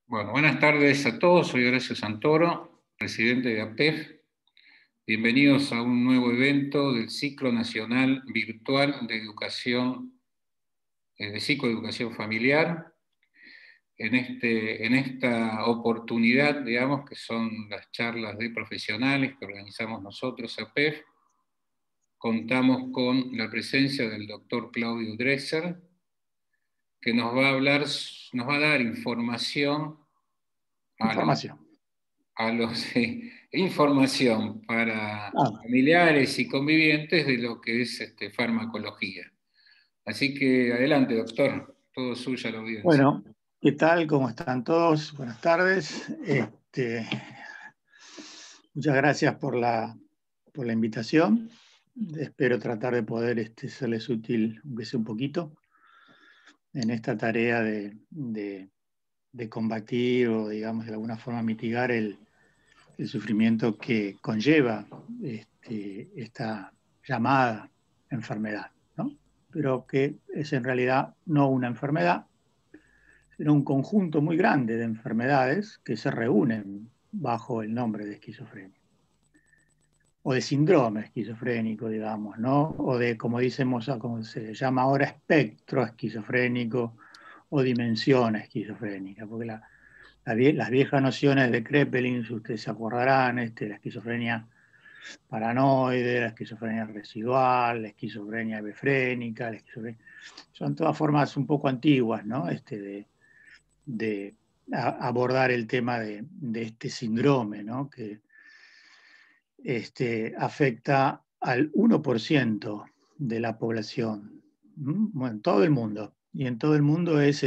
Bueno, buenas tardes a todos. Soy Horacio Santoro, presidente de APEF. Bienvenidos a un nuevo evento del Ciclo Nacional Virtual de Educación, de Psicoeducación Familiar. En esta oportunidad, digamos, que son las charlas de profesionales que organizamos nosotros, APEF, contamos con la presencia del doctor Claudio Dresser, que nos va a dar información información para familiares y convivientes de lo que es farmacología. Así que adelante, doctor, todo suyo a la audiencia. Bueno, ¿qué tal? ¿Cómo están todos? Buenas tardes. Muchas gracias por la invitación. Espero tratar de poder serles útil, aunque sea un poquito, en esta tarea de combatir o, digamos, de alguna forma mitigar el sufrimiento que conlleva esta llamada enfermedad, ¿no? Pero que es en realidad no una enfermedad, sino un conjunto muy grande de enfermedades que se reúnen bajo el nombre de esquizofrenia. O de síndrome esquizofrénico, digamos, ¿no? O de, como se llama ahora, espectro esquizofrénico o dimensión esquizofrénica, porque las viejas nociones de Kraepelin, si ustedes se acordarán, la esquizofrenia paranoide, la esquizofrenia residual, la esquizofrenia hebefrénica, son todas formas un poco antiguas, ¿no? De abordar el tema de este síndrome, ¿no? Que afecta al 1% de la población, bueno, en todo el mundo. Y en todo el mundo es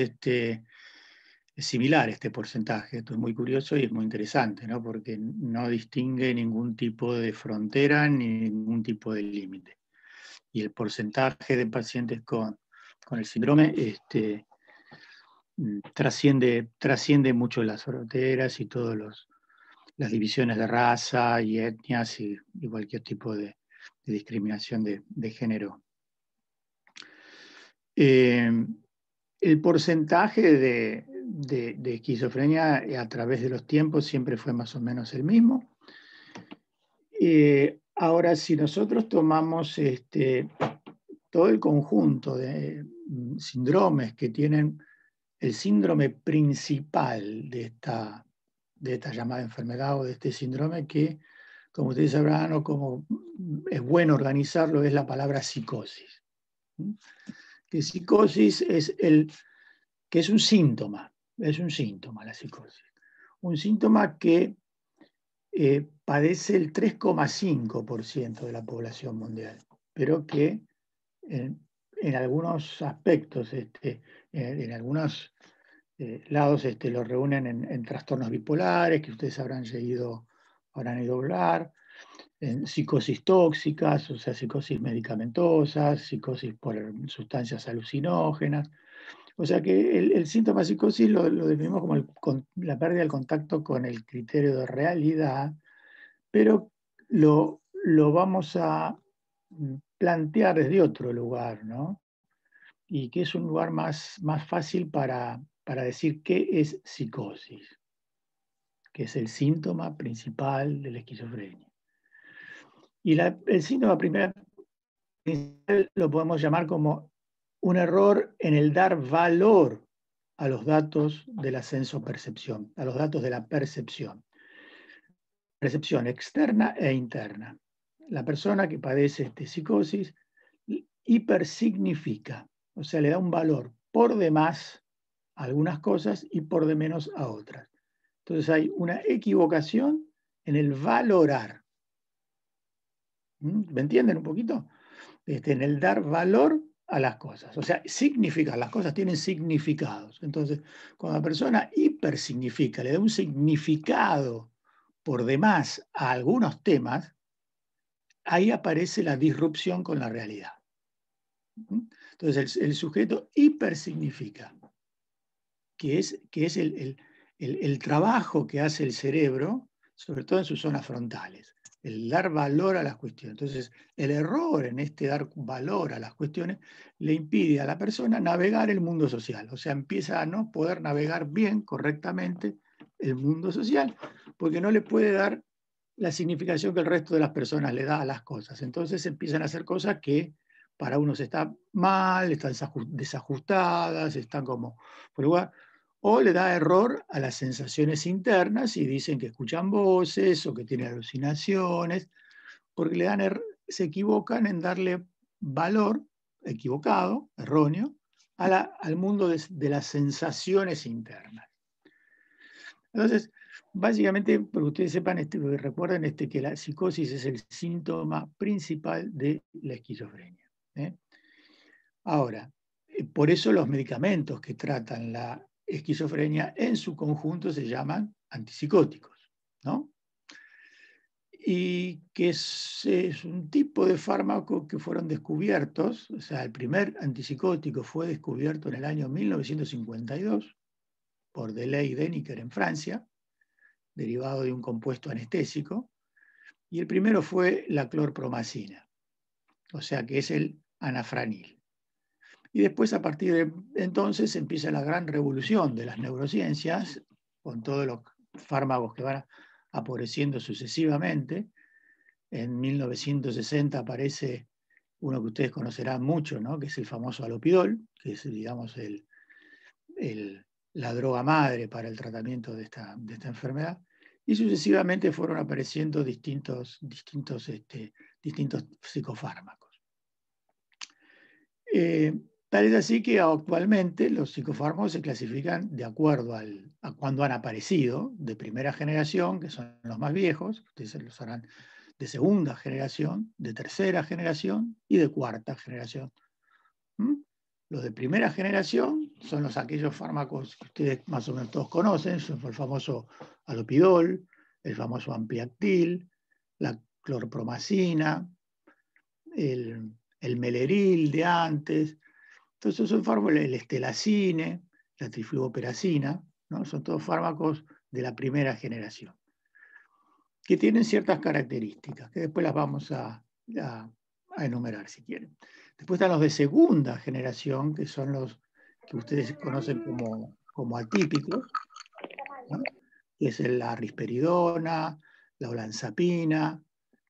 similar este porcentaje. Esto es muy curioso y es muy interesante, ¿no? Porque no distingue ningún tipo de frontera ni ningún tipo de límite. Y el porcentaje de pacientes con el síndrome trasciende mucho las fronteras y todas las divisiones de raza y etnias y cualquier tipo de discriminación de género. El porcentaje de esquizofrenia a través de los tiempos siempre fue más o menos el mismo. Ahora, si nosotros tomamos todo el conjunto de síndromes que tienen el síndrome principal de esta llamada enfermedad o de este síndrome, que, como ustedes sabrán, o como es bueno organizarlo, es la palabra psicosis. Que psicosis que es un síntoma la psicosis. Un síntoma que padece el 3,5% de la población mundial, pero que en algunos aspectos, en algunos lados lo reúnen en trastornos bipolares, que ustedes habrán ido a hablar, en psicosis tóxicas, o sea, psicosis medicamentosas, psicosis por sustancias alucinógenas. O sea que el síntoma de psicosis lo definimos como la pérdida del contacto con el criterio de realidad, pero lo vamos a plantear desde otro lugar, ¿no? Y que es un lugar más fácil para decir qué es psicosis, que es el síntoma principal de la esquizofrenia. Y el síntoma principal lo podemos llamar como un error en el dar valor a los datos de la sensopercepción, a los datos de la percepción externa e interna. La persona que padece psicosis hipersignifica, o sea, le da un valor por demás a algunas cosas y por de menos a otras. Entonces hay una equivocación en el valorar. ¿Me entienden un poquito? En el dar valor a las cosas. O sea, significar, las cosas tienen significados. Entonces, cuando la persona hipersignifica, le da un significado por demás a algunos temas, ahí aparece la disrupción con la realidad. Entonces, el sujeto hipersignifica, que es el trabajo que hace el cerebro, sobre todo en sus zonas frontales. el dar valor a las cuestiones. Entonces, el error en este dar valor a las cuestiones le impide a la persona navegar el mundo social. O sea, empieza a no poder navegar bien, correctamente, el mundo social, porque no le puede dar la significación que el resto de las personas le da a las cosas. Entonces empiezan a hacer cosas que para unos están mal, están desajustadas, están como por lugar, o le da error a las sensaciones internas y dicen que escuchan voces o que tienen alucinaciones, porque se equivocan en darle valor, equivocado, erróneo, al mundo de las sensaciones internas. Entonces, básicamente, para que ustedes sepan, recuerden que la psicosis es el síntoma principal de la esquizofrenia. Ahora, por eso los medicamentos que tratan la esquizofrenia en su conjunto se llaman antipsicóticos, ¿no? Y que es un tipo de fármaco que fueron descubiertos, o sea, el primer antipsicótico fue descubierto en el año 1952 por Delay-Deniker en Francia, derivado de un compuesto anestésico, y el primero fue la clorpromacina, o sea que es el anafranil. Y después, a partir de entonces, empieza la gran revolución de las neurociencias, con todos los fármacos que van apareciendo sucesivamente. En 1960 aparece uno que ustedes conocerán mucho, ¿no? Que es el famoso alopidol, que es, digamos, la droga madre para el tratamiento de esta enfermedad. Y sucesivamente fueron apareciendo distintos psicofármacos. Tal es así que actualmente los psicofármacos se clasifican de acuerdo a cuándo han aparecido, de primera generación, que son los más viejos, ustedes los harán de segunda generación, de tercera generación y de cuarta generación. Los de primera generación son aquellos fármacos que ustedes más o menos todos conocen, son el famoso alopidol, el famoso ampliactil, la clorpromacina, el meleril de antes. Entonces son fármacos, el estelacine, la trifluoperacina, ¿no? Son todos fármacos de la primera generación, que tienen ciertas características, que después las vamos a enumerar si quieren. Después están los de segunda generación, que son los que ustedes conocen como atípicos, ¿no? Que es la risperidona, la olanzapina,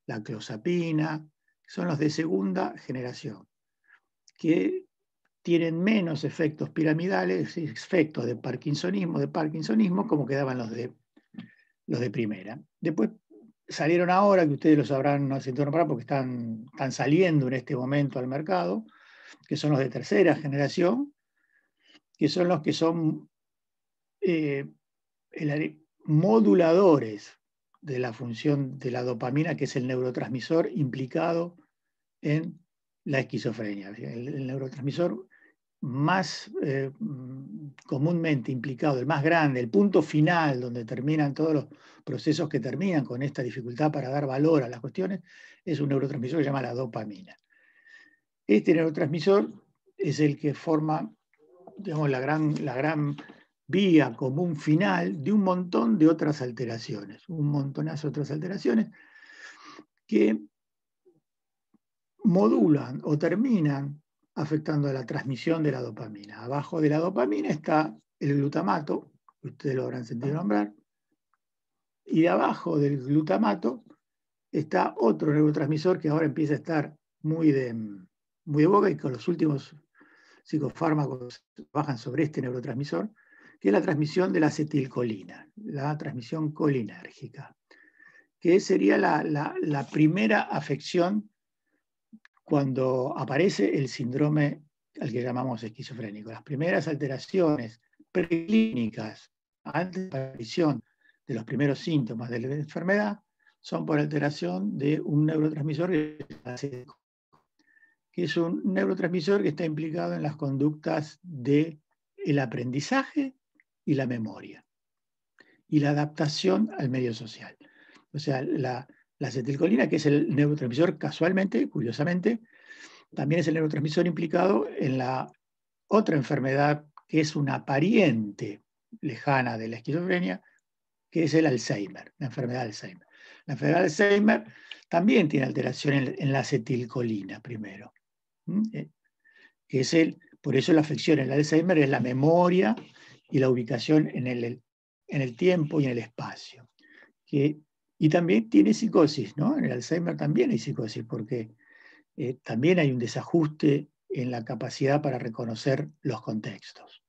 la clozapina, son los de segunda generación, que tienen menos efectos piramidales, efectos de parkinsonismo, como quedaban los de primera. Después salieron ahora, que ustedes lo sabrán, no sé porque están saliendo en este momento al mercado, que son los de tercera generación, que son los que son moduladores de la función de la dopamina, que es el neurotransmisor implicado en la esquizofrenia. El neurotransmisor más comúnmente implicado, el más grande, el punto final donde terminan todos los procesos que terminan con esta dificultad para dar valor a las cuestiones, es un neurotransmisor que se llama la dopamina. Este neurotransmisor es el que forma, digamos, la gran vía común final de un montón de otras alteraciones, un montonazo de otras alteraciones que modulan o terminan afectando a la transmisión de la dopamina. Abajo de la dopamina está el glutamato, que ustedes lo habrán sentido nombrar, y de abajo del glutamato está otro neurotransmisor que ahora empieza a estar muy de boga, y con los últimos psicofármacos bajan sobre este neurotransmisor, que es la transmisión de la acetilcolina, la transmisión colinérgica, que sería la primera afección cuando aparece el síndrome al que llamamos esquizofrénico. Las primeras alteraciones preclínicas antes de la aparición de los primeros síntomas de la enfermedad son por alteración de un neurotransmisor que es un neurotransmisor que está implicado en las conductas del aprendizaje y la memoria y la adaptación al medio social. O sea, la acetilcolina, que es el neurotransmisor casualmente, curiosamente, también es el neurotransmisor implicado en la otra enfermedad que es una pariente lejana de la esquizofrenia, que es el Alzheimer, la enfermedad de Alzheimer. La enfermedad de Alzheimer también tiene alteración en la acetilcolina primero. Por eso la afección en el Alzheimer es la memoria y la ubicación en el tiempo y en el espacio. Y también tiene psicosis, ¿no? En el Alzheimer también hay psicosis, porque también hay un desajuste en la capacidad para reconocer los contextos.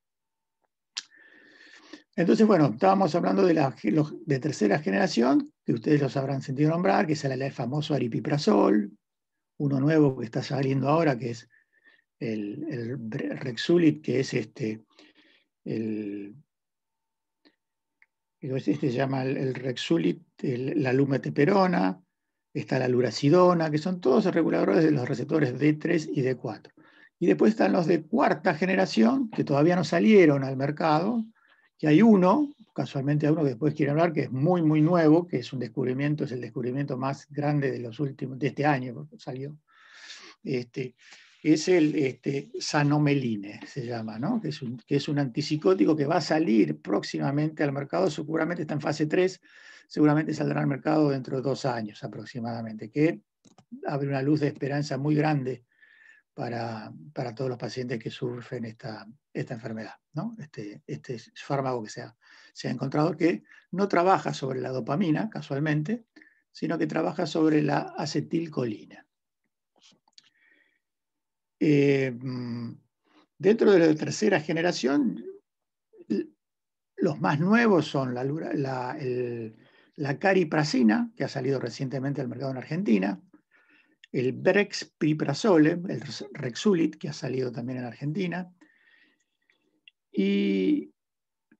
Entonces, bueno, estábamos hablando de tercera generación, que ustedes los habrán sentido nombrar, que es el famoso aripiprazol, uno nuevo que está saliendo ahora, que es el Rexulid, que es este se llama el Rexulid, la lumeteperona, está la luracidona, que son todos reguladores de los receptores D3 y D4. Y después están los de cuarta generación, que todavía no salieron al mercado, que hay uno, casualmente hay uno que después quiero hablar, que es muy, muy nuevo, que es un descubrimiento, es el descubrimiento más grande de este año, porque salió. Es el Sanomeline, se llama, ¿no? que es un antipsicótico que va a salir próximamente al mercado, seguramente está en fase 3, seguramente saldrá al mercado dentro de 2 años aproximadamente, que abre una luz de esperanza muy grande para todos los pacientes que sufren esta enfermedad, ¿no? Este fármaco que se ha encontrado que no trabaja sobre la dopamina, casualmente, sino que trabaja sobre la acetilcolina. Dentro de la tercera generación, los más nuevos son la cariprazina, que ha salido recientemente al mercado en Argentina, el brexpiprazole, el Rexulid, que ha salido también en Argentina, y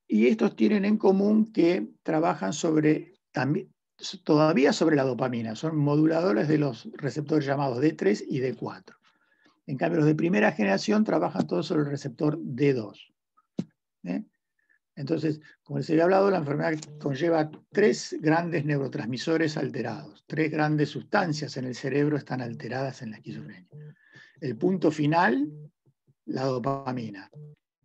estos tienen en común que trabajan todavía sobre la dopamina, son moduladores de los receptores llamados D3 y D4. En cambio, los de primera generación trabajan todos sobre el receptor D2. Entonces, como les había hablado, la enfermedad conlleva 3 grandes neurotransmisores alterados. 3 grandes sustancias en el cerebro están alteradas en la esquizofrenia. El punto final, la dopamina.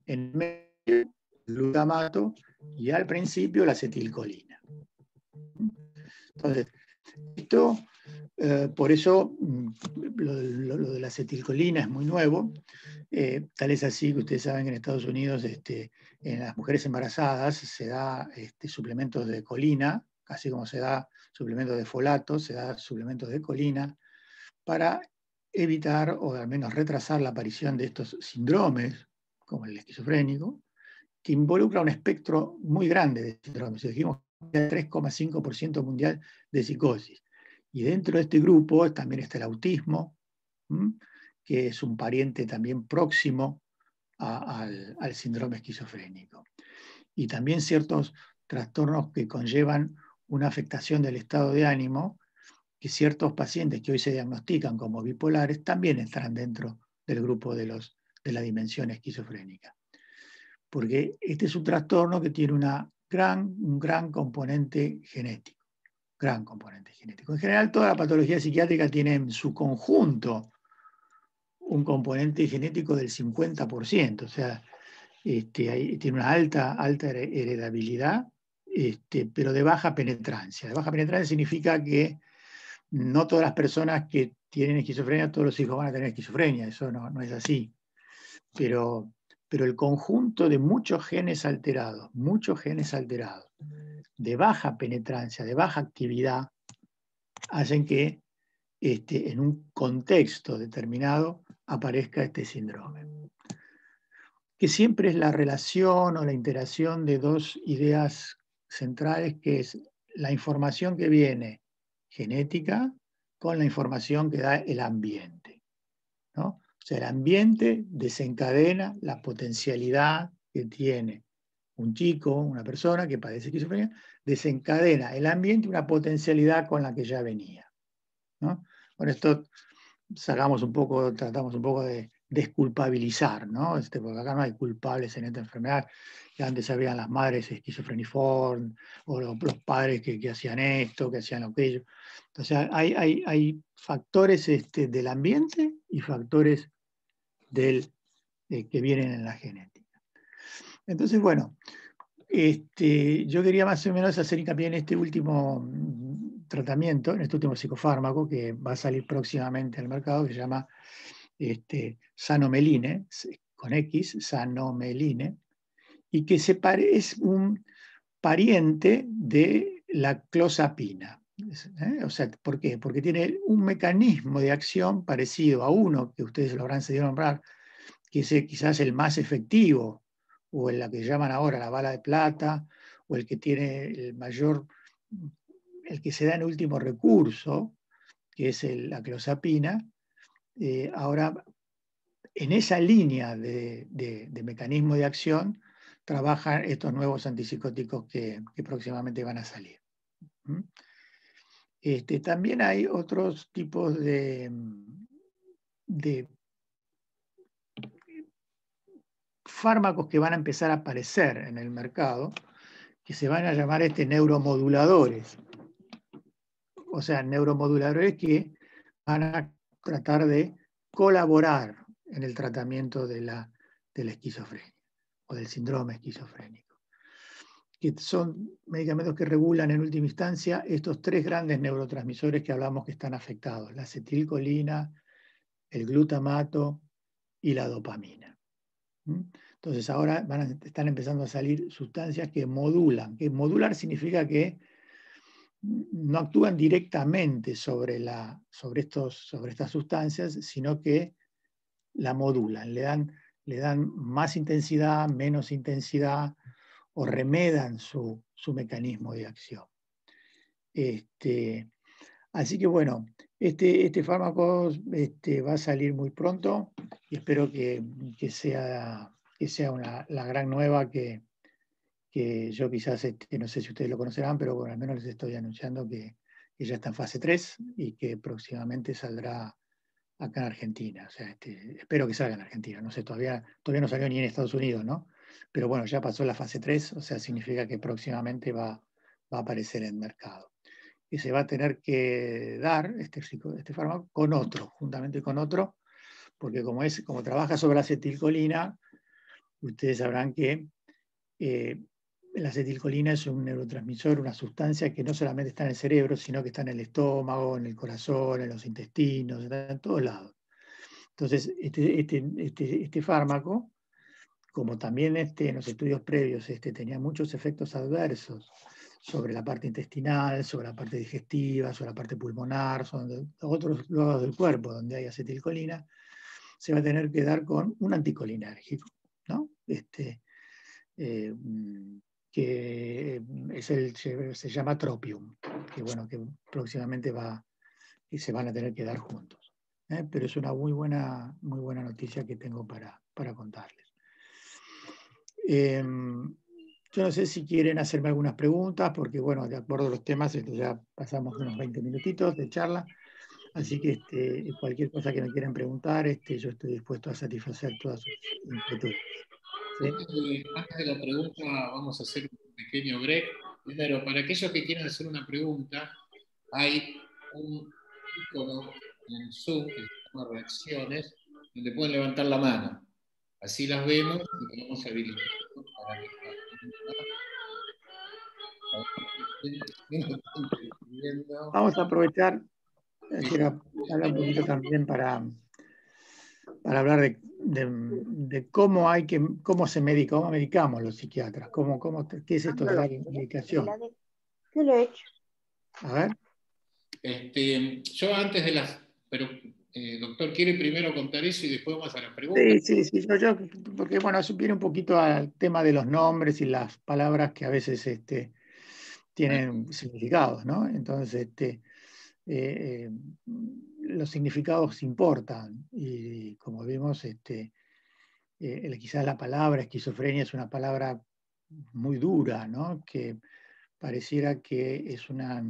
En medio, el glutamato. Y al principio, la acetilcolina. Entonces, esto... por eso lo de la acetilcolina es muy nuevo, tal es así que ustedes saben que en Estados Unidos en las mujeres embarazadas se da suplementos de colina, así como se da suplementos de folato, se da suplementos de colina para evitar o al menos retrasar la aparición de estos síndromes, como el esquizofrénico, que involucra un espectro muy grande de síndromes. Dijimos que el 3,5% mundial de psicosis. Y dentro de este grupo también está el autismo, que es un pariente también próximo al síndrome esquizofrénico. Y también ciertos trastornos que conllevan una afectación del estado de ánimo, que ciertos pacientes que hoy se diagnostican como bipolares también estarán dentro del grupo de la dimensión esquizofrénica. Porque este es un trastorno que tiene un gran componente genético. Gran componente genético. En general, toda la patología psiquiátrica tiene en su conjunto un componente genético del 50%, o sea, tiene una alta heredabilidad, pero de baja penetrancia. De baja penetrancia significa que no todas las personas que tienen esquizofrenia, todos los hijos van a tener esquizofrenia, eso no es así. Pero el conjunto de muchos genes alterados, de baja penetrancia, de baja actividad, hacen que en un contexto determinado aparezca este síndrome. Que siempre es la relación o la interacción de 2 ideas centrales, que es la información que viene genética con la información que da el ambiente, ¿no? O sea, el ambiente desencadena la potencialidad que tiene un chico, una persona que padece esquizofrenia, desencadena el ambiente una potencialidad con la que ya venía, ¿no? Con esto tratamos un poco de desculpabilizar, ¿no? Porque acá no hay culpables en esta enfermedad, que antes habían las madres esquizofreniformes, o los padres que hacían esto, que hacían aquello. Entonces hay factores del ambiente y factores que vienen en la genética. Entonces, bueno, yo quería más o menos hacer hincapié en este último tratamiento, en este último psicofármaco que va a salir próximamente al mercado, que se llama Sanomeline, con X, Sanomeline, y que es un pariente de la clozapina. O sea, ¿por qué? Porque tiene un mecanismo de acción parecido a uno que ustedes lo habrán sentido nombrar, que es quizás el más efectivo, o el que llaman ahora la bala de plata, o el que tiene el mayor, el que se da en último recurso, que es la clozapina. Ahora, en esa línea de mecanismo de acción, trabajan estos nuevos antipsicóticos que próximamente van a salir. También hay otros tipos de fármacos que van a empezar a aparecer en el mercado, que se van a llamar neuromoduladores. O sea, neuromoduladores que van a tratar de colaborar en el tratamiento de la esquizofrenia o del síndrome esquizofrénico, que son medicamentos que regulan en última instancia estos tres grandes neurotransmisores que hablamos que están afectados: la acetilcolina, el glutamato y la dopamina. Entonces ahora están empezando a salir sustancias que modulan. Que modular significa que no actúan directamente sobre estas sustancias, sino que la modulan, le dan más intensidad, menos intensidad, o remedan su mecanismo de acción. Así que bueno, este fármaco va a salir muy pronto y espero que sea la gran nueva que yo quizás, no sé si ustedes lo conocerán, pero bueno, al menos les estoy anunciando que ya está en fase 3 y que próximamente saldrá acá en Argentina. O sea, espero que salga en Argentina. No sé, todavía no salió ni en Estados Unidos, ¿no? Pero bueno, ya pasó la fase 3, o sea, significa que próximamente va a aparecer en el mercado. Y se va a tener que dar este fármaco con otro, juntamente con otro, porque como trabaja sobre la acetilcolina, ustedes sabrán que la acetilcolina es un neurotransmisor, una sustancia que no solamente está en el cerebro, sino que está en el estómago, en el corazón, en los intestinos, está en todos lados. Entonces, este fármaco, como también en los estudios previos tenía muchos efectos adversos sobre la parte intestinal, sobre la parte digestiva, sobre la parte pulmonar, sobre otros lados del cuerpo donde hay acetilcolina, se va a tener que dar con un anticolinérgico, ¿no? Que se llama Tropium, que bueno, que próximamente se van a tener que dar juntos. Pero es una muy buena noticia que tengo para contarles. Yo no sé si quieren hacerme algunas preguntas, porque bueno, de acuerdo a los temas, ya pasamos unos 20 minutitos de charla, así que cualquier cosa que me quieran preguntar, yo estoy dispuesto a satisfacer todas sus inquietudes. ¿Sí? Antes de la pregunta, vamos a hacer un pequeño break. Primero, para aquellos que quieran hacer una pregunta, hay un icono en Zoom que se llama Reacciones, donde pueden levantar la mano. Así las vemos y tenemos habilitado para que las preguntas. Vamos a aprovechar, quiero hablar un poquito también para hablar de cómo se medica, cómo medicamos los psiquiatras, qué es esto de la medicación. ¿Qué lo he hecho? A ver. Yo antes de las... Pero, doctor, ¿quiere primero contar eso y después vamos a las preguntas? Sí, porque bueno, eso viene un poquito al tema de los nombres y las palabras que a veces tienen significados, ¿no? Entonces, los significados importan y como vimos, quizás la palabra esquizofrenia es una palabra muy dura, ¿no? Que pareciera que es una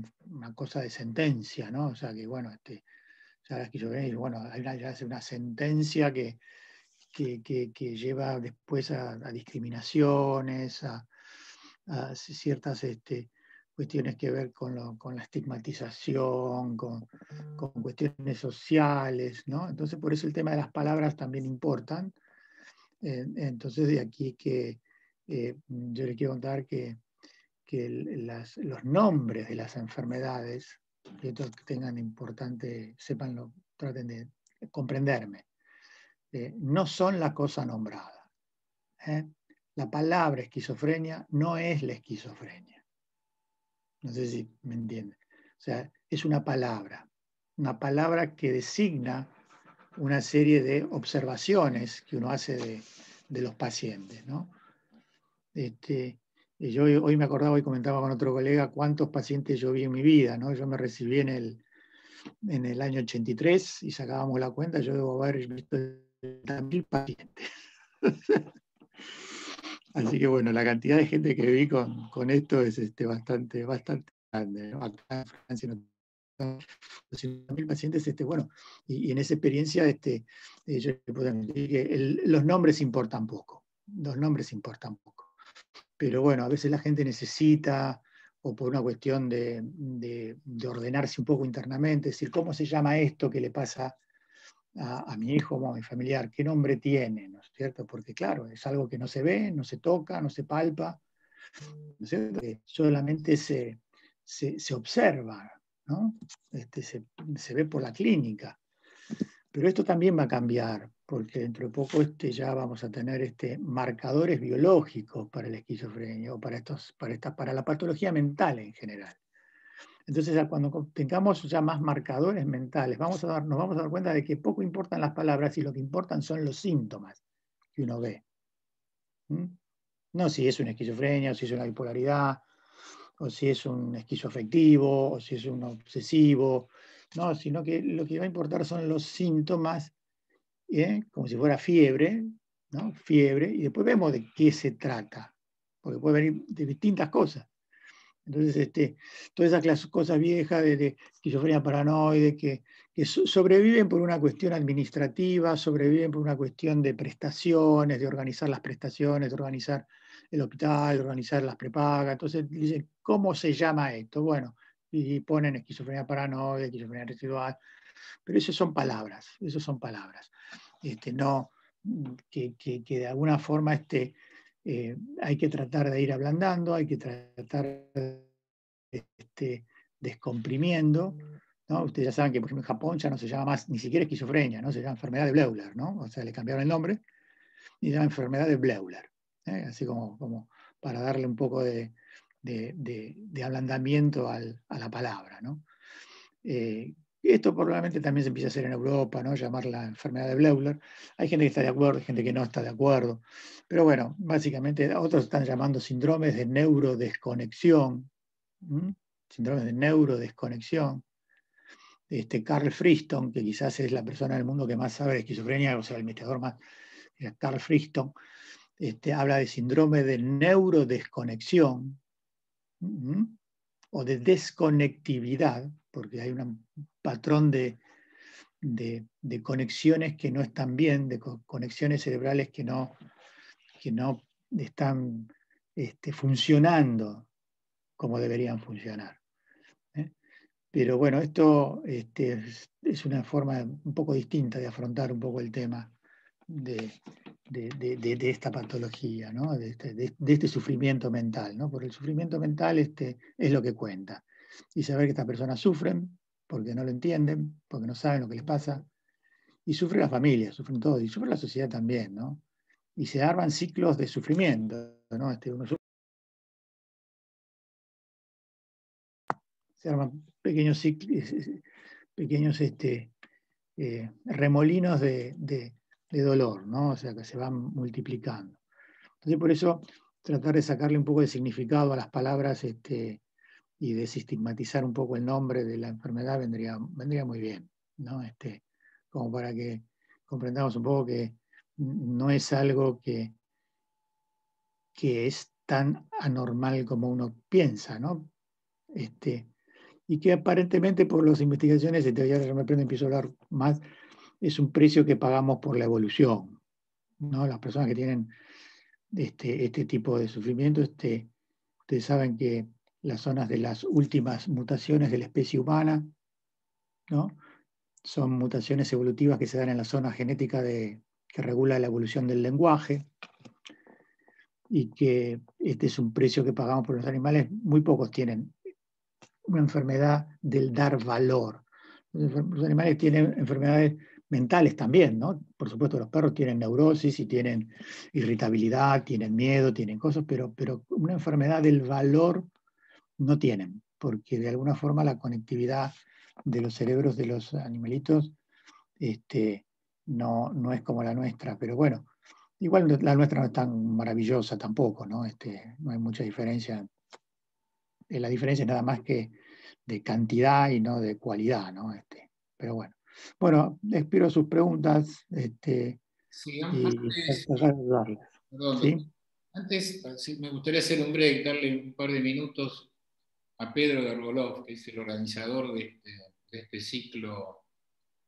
cosa de sentencia, ¿no? O sea que bueno, ya la esquizofrenia, bueno, ya es una sentencia que lleva después a discriminaciones, a ciertas cuestiones que ver con la estigmatización, con cuestiones sociales, ¿no? Entonces, por eso el tema de las palabras también importan. Entonces, de aquí que yo le quiero contar que los nombres de las enfermedades Esto que tengan importante, sépanlo, traten de comprenderme. No son la cosa nombrada. La palabra esquizofrenia no es la esquizofrenia. No sé si me entienden. O sea, es una palabra que designa una serie de observaciones que uno hace de los pacientes, ¿no? Yo hoy me acordaba y comentaba con otro colega cuántos pacientes yo vi en mi vida, ¿no? Yo me recibí en el año 83 y sacábamos la cuenta, yo debo haber visto 30.000 pacientes. Así que bueno, la cantidad de gente que vi con esto es bastante grande, ¿no? Acá en Francia no 200.000 pacientes, bueno, y en esa experiencia yo le puedo decir que los nombres importan poco, pero bueno, a veces la gente necesita, o por una cuestión de ordenarse un poco internamente, decir, ¿cómo se llama esto que le pasa a mi hijo o a mi familiar? ¿Qué nombre tiene? ¿No es cierto? Porque claro, es algo que no se ve, no se toca, no se palpa, ¿no es cierto? Que solamente se observa, ¿no? Se ve por la clínica. Pero esto también va a cambiar, porque dentro de poco ya vamos a tener marcadores biológicos para la esquizofrenia o para la patología mental en general. Entonces, cuando tengamos ya más marcadores mentales, nos vamos a dar cuenta de que poco importan las palabras y lo que importan son los síntomas que uno ve. No si es una esquizofrenia, o si es una bipolaridad, o si es un esquizoafectivo, o si es un obsesivo, no, sino que lo que va a importar son los síntomas, como si fuera fiebre, ¿no? Fiebre, y después vemos de qué se trata, porque puede venir de distintas cosas. Entonces, todas esas cosas viejas de esquizofrenia paranoide que sobreviven por una cuestión administrativa, sobreviven por una cuestión de prestaciones, de organizar las prestaciones, de organizar el hospital, de organizar las prepagas. Entonces dicen, ¿cómo se llama esto? Bueno, y ponen esquizofrenia paranoide, esquizofrenia residual, pero eso son palabras, no, que de alguna forma hay que tratar de ir ablandando, hay que tratar de descomprimiendo, ¿no? Ustedes ya saben que, por ejemplo, en Japón ya no se llama más ni siquiera esquizofrenia, ¿no? Se llama enfermedad de Bleuler, ¿no? O sea, le cambiaron el nombre y se llama enfermedad de Bleuler, así como para darle un poco de ablandamiento a la palabra, ¿no? Esto probablemente también se empieza a hacer en Europa, ¿no? Llamarla enfermedad de Bleuler. Hay gente que está de acuerdo, hay gente que no está de acuerdo. Pero bueno, básicamente otros están llamando síndromes de neurodesconexión. Síndromes de neurodesconexión. Carl Friston, que quizás es la persona del mundo que más sabe de esquizofrenia, o sea, el investigador más, Carl Friston, habla de síndrome de neurodesconexión o de desconectividad, porque hay un patrón de conexiones que no están bien, de conexiones cerebrales que no están funcionando como deberían funcionar. Pero bueno, esto es una forma un poco distinta de afrontar un poco el tema de esta patología, ¿no? de este sufrimiento mental, ¿no? Porque el sufrimiento mental es lo que cuenta. Y saber que estas personas sufren porque no lo entienden, porque no saben lo que les pasa, y sufre la familia, sufren todos, y sufre la sociedad también, ¿no? Y se arman ciclos de sufrimiento, ¿no? Se arman pequeños ciclos, pequeños remolinos de dolor, ¿no? O sea, que se van multiplicando. Entonces, por eso, tratar de sacarle un poco de significado a las palabras y desestigmatizar un poco el nombre de la enfermedad vendría muy bien, ¿no? Como para que comprendamos un poco que no es algo que es tan anormal como uno piensa, ¿no? Y que aparentemente por las investigaciones, ya me prendo, empiezo a hablar más, es un precio que pagamos por la evolución, ¿no? Las personas que tienen este tipo de sufrimiento, ustedes saben que las zonas de las últimas mutaciones de la especie humana, ¿no? Son mutaciones evolutivas que se dan en la zona genética que regula la evolución del lenguaje, y que este es un precio que pagamos por los animales. Muy pocos tienen una enfermedad del dar valor. Los animales tienen enfermedades mentales también, ¿no? Por supuesto, los perros tienen neurosis y tienen irritabilidad, tienen miedo, tienen cosas, pero una enfermedad del valor no tienen, porque de alguna forma la conectividad de los cerebros de los animalitos no es como la nuestra, pero bueno, igual la nuestra no es tan maravillosa tampoco, ¿no? No hay mucha diferencia. La diferencia es nada más que de cantidad y no de cualidad, ¿no? Pero bueno. Bueno, espero sus preguntas Sí, y antes, tratar de ayudarles. perdón, ¿Sí? doctor. Antes, sí, me gustaría hacer un break, darle un par de minutos a Pedro Garbolov, que es el organizador de este ciclo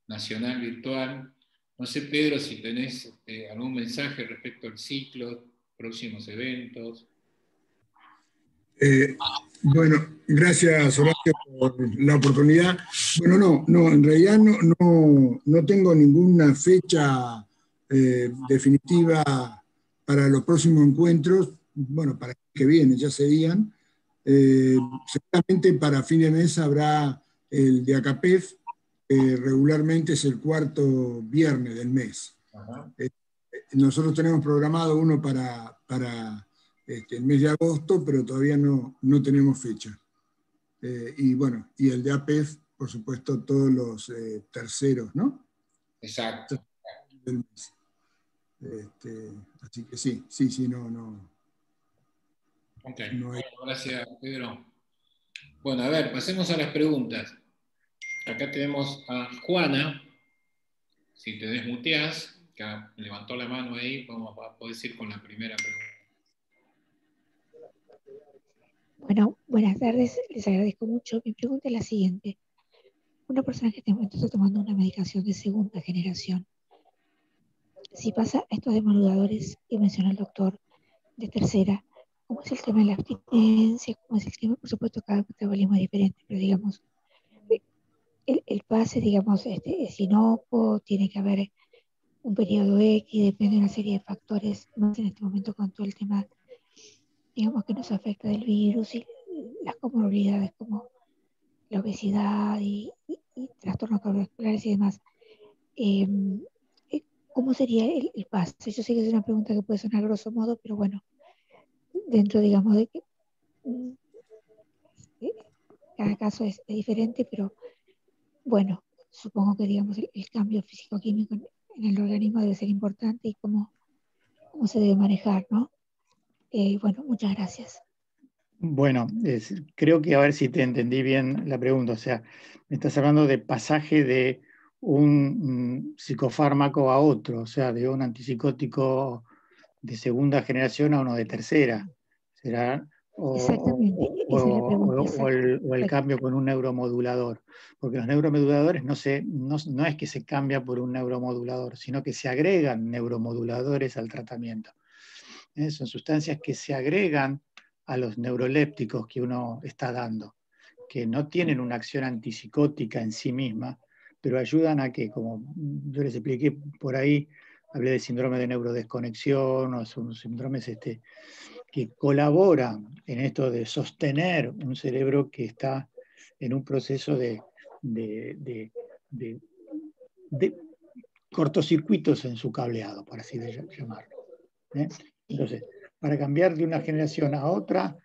nacional virtual. No sé, Pedro, si tenés algún mensaje respecto al ciclo, próximos eventos. Eh, bueno, gracias Horacio por la oportunidad. Bueno, no, en realidad no tengo ninguna fecha definitiva para los próximos encuentros. Bueno, para el que viene ya serían. Seguramente para fin de mes habrá el de ACAPEF, que regularmente es el cuarto viernes del mes. Ajá. Nosotros tenemos programado uno para el mes de agosto, pero todavía no tenemos fecha. Y bueno, y el de APEF, por supuesto, todos los terceros, ¿no? Exacto. Del mes. Así que sí, no Ok, hay. bueno, gracias, Pedro. Bueno, a ver, pasemos a las preguntas. Acá tenemos a Juana. Si te desmuteás, que levantó la mano ahí, podés ir con la primera pregunta. Bueno, buenas tardes, les agradezco mucho. Mi pregunta es la siguiente. Una persona que está tomando una medicación de segunda generación, si pasa a estos demoduladores que mencionó el doctor de tercera, ¿cómo es el tema de la abstinencia? ¿Cómo es el tema? Por supuesto, cada metabolismo es diferente, pero digamos, el pase, digamos, es inocuo, tiene que haber un periodo X, depende de una serie de factores, más en este momento con todo el tema, digamos, que nos afecta del virus y las comorbilidades como la obesidad y trastornos cardiovasculares y demás. Eh, ¿Cómo sería el pase? Yo sé que es una pregunta que puede sonar grosso modo, pero bueno, dentro, digamos, de que eh, cada caso es diferente, pero bueno, supongo que, digamos, el cambio físico-químico en el organismo debe ser importante y cómo se debe manejar, ¿no? Bueno, muchas gracias. Bueno, creo que a ver si te entendí bien la pregunta. O sea, me estás hablando de pasaje de un psicofármaco a otro, o sea, de un antipsicótico de segunda generación a uno de tercera. ¿Será? Exactamente, esa es la pregunta. O el cambio con un neuromodulador. Porque los neuromoduladores no es que se cambia por un neuromodulador, sino que se agregan neuromoduladores al tratamiento. Son sustancias que se agregan a los neurolépticos que uno está dando, que no tienen una acción antipsicótica en sí misma, pero ayudan a que, como yo les expliqué por ahí, hablé de síndrome de neurodesconexión, o son síndromes que colaboran en esto de sostener un cerebro que está en un proceso de cortocircuitos en su cableado, por así llamarlo. Entonces, para cambiar de una generación a otra,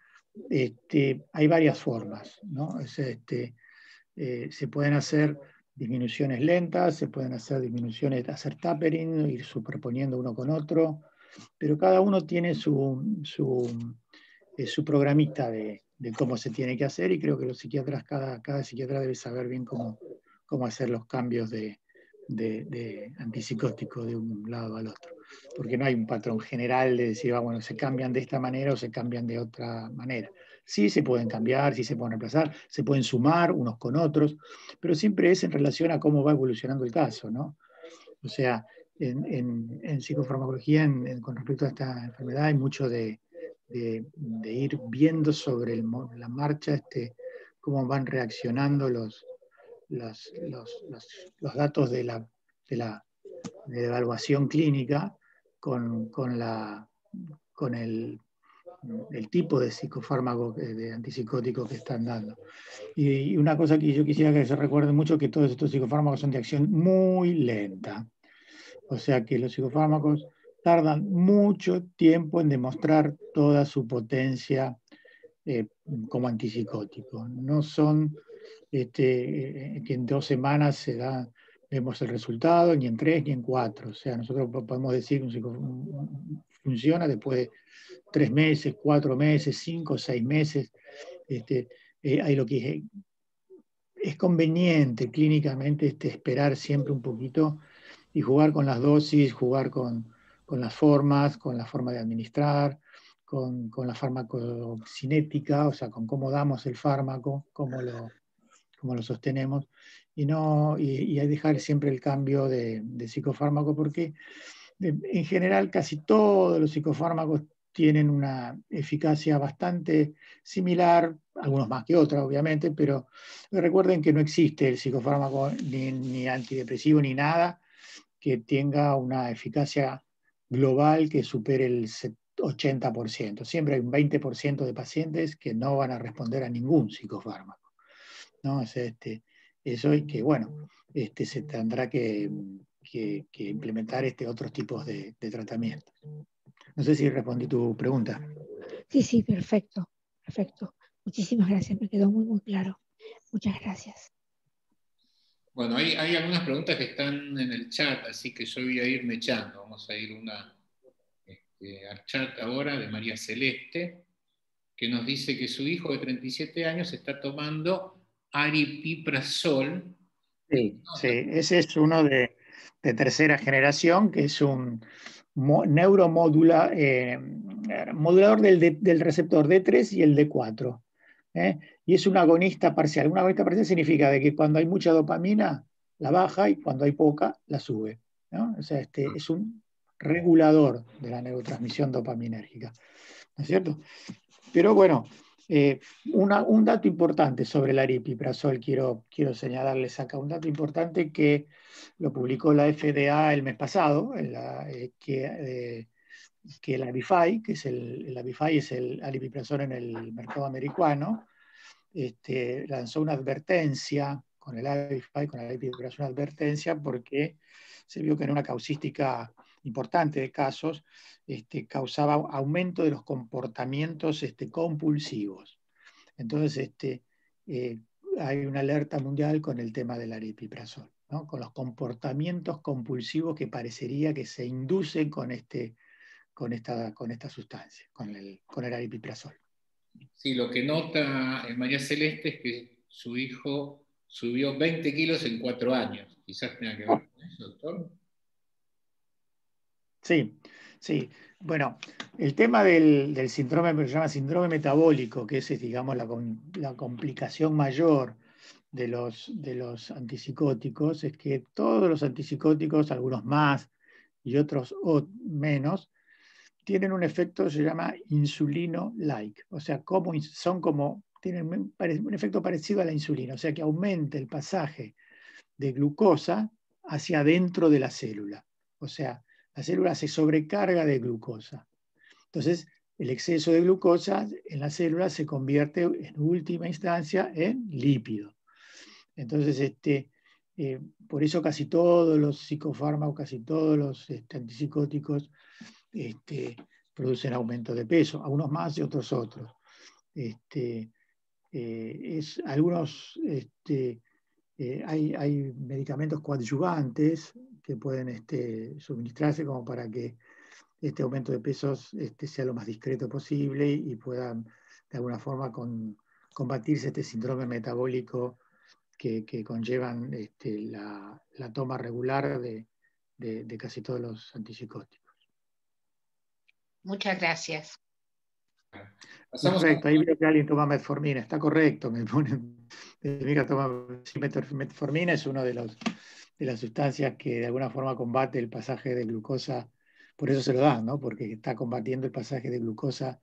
hay varias formas, ¿no? Se pueden hacer disminuciones lentas, se pueden hacer disminuciones, hacer tapering, ir superponiendo uno con otro, pero cada uno tiene su programita de cómo se tiene que hacer, y creo que los psiquiatras, cada psiquiatra debe saber bien cómo hacer los cambios de antipsicótico de un lado al otro, porque no hay un patrón general de decir, bueno, se cambian de esta manera o se cambian de otra manera. Sí se pueden cambiar, sí se pueden reemplazar, se pueden sumar unos con otros, pero siempre es en relación a cómo va evolucionando el caso, ¿no? O sea, en psicofarmacología, con respecto a esta enfermedad, hay mucho de ir viendo sobre la marcha cómo van reaccionando los datos de la evaluación clínica con el tipo de psicofármaco, de antipsicótico que están dando. Y una cosa que yo quisiera que se recuerde mucho, que todos estos psicofármacos son de acción muy lenta. O sea que los psicofármacos tardan mucho tiempo en demostrar toda su potencia como antipsicótico. No son que en 2 semanas vemos el resultado, ni en 3 ni en 4. O sea, nosotros podemos decir que funciona después de 3 meses, 4 meses, 5, 6 meses. Hay lo que es conveniente clínicamente esperar siempre un poquito y jugar con las dosis, jugar con las formas, con la forma de administrar, con la farmacocinética, o sea, con cómo damos el fármaco, cómo lo sostenemos, y dejar siempre el cambio de psicofármaco, porque en general casi todos los psicofármacos tienen una eficacia bastante similar, algunos más que otros, obviamente, pero recuerden que no existe el psicofármaco ni antidepresivo ni nada que tenga una eficacia global que supere el 80%. Siempre hay un 20% de pacientes que no van a responder a ningún psicofármaco, ¿no? Eso es que, bueno, se tendrá que implementar otros tipos de tratamientos. No sé si respondí tu pregunta. Sí, perfecto, perfecto. Muchísimas gracias, me quedó muy, muy claro. Muchas gracias. Bueno, hay algunas preguntas que están en el chat, así que yo voy a irme echando. Vamos a ir al chat ahora de María Celeste, que nos dice que su hijo de 37 años está tomando aripiprazol. Sí, ese es uno de tercera generación, que es un neuromodulador modulador del receptor D3 y el D4. Y es un agonista parcial. Un agonista parcial significa de que cuando hay mucha dopamina, la baja, y cuando hay poca, la sube, ¿no? O sea, es un regulador de la neurotransmisión dopaminérgica, ¿no es cierto? Pero bueno, un dato importante sobre el aripiprazol, quiero señalarles acá, un dato importante que lo publicó la FDA el mes pasado, que el Avify, el Avify es el aripiprazol en el mercado americano, lanzó una advertencia con el Avify, con el aripiprazol, una advertencia porque se vio que en una causística importante de casos causaba aumento de los comportamientos compulsivos. Entonces, hay una alerta mundial con el tema del aripiprazol, ¿no? Con los comportamientos compulsivos que parecería que se inducen con esta sustancia, con el aripiprazol. Sí, lo que nota María Celeste es que su hijo subió 20 kilos en 4 años. Quizás tenga que ver con eso, doctor. Sí. Bueno, el tema del síndrome, que se llama síndrome metabólico, que es, digamos, la complicación mayor de los antipsicóticos, es que todos los antipsicóticos, algunos más y otros menos, tienen un efecto que se llama insulino-like, o sea, tienen un efecto parecido a la insulina, o sea, que aumenta el pasaje de glucosa hacia adentro de la célula, o sea, la célula se sobrecarga de glucosa. Entonces, el exceso de glucosa en la célula se convierte en última instancia en lípido. Entonces, por eso casi todos los psicofármacos, casi todos los antipsicóticos producen aumento de peso, a unos más y otros. Hay medicamentos coadyuvantes que pueden suministrarse como para que este aumento de pesos sea lo más discreto posible y puedan de alguna forma combatirse este síndrome metabólico que conllevan la toma regular de casi todos los antipsicóticos. Muchas gracias. Perfecto, ahí veo que alguien toma metformina, está correcto, me ponen. Metformina es una de las sustancias que de alguna forma combate el pasaje de glucosa, por eso se lo dan, ¿no? Porque está combatiendo el pasaje de glucosa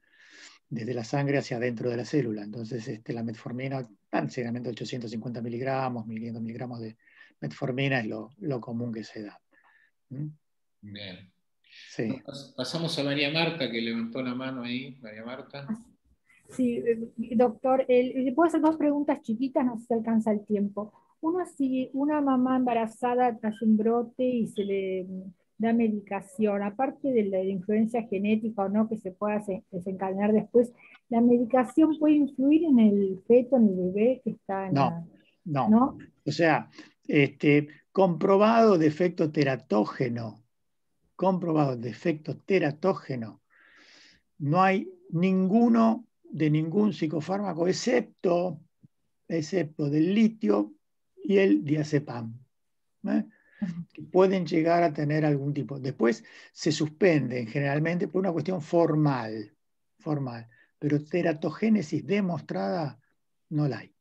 desde la sangre hacia adentro de la célula. Entonces, la metformina, tan seriamente 850 miligramos, 1500 miligramos de metformina es lo común que se da. Bien. Sí. Pasamos a María Marta, que levantó la mano ahí. María Marta. Sí, doctor, le puedo hacer dos preguntas chiquitas, no sé si alcanza el tiempo. Uno, si una mamá embarazada hace un brote y se le da medicación, aparte de la influencia genética o no que se pueda desencadenar después, ¿la medicación puede influir en el feto, en el bebé que está en No, no. ¿no? O sea, comprobado de efecto teratógeno, no hay ninguno de ningún psicofármaco excepto del litio y el diazepam, que pueden llegar a tener algún tipo. Después se suspenden generalmente por una cuestión formal, pero teratogénesis demostrada no la hay.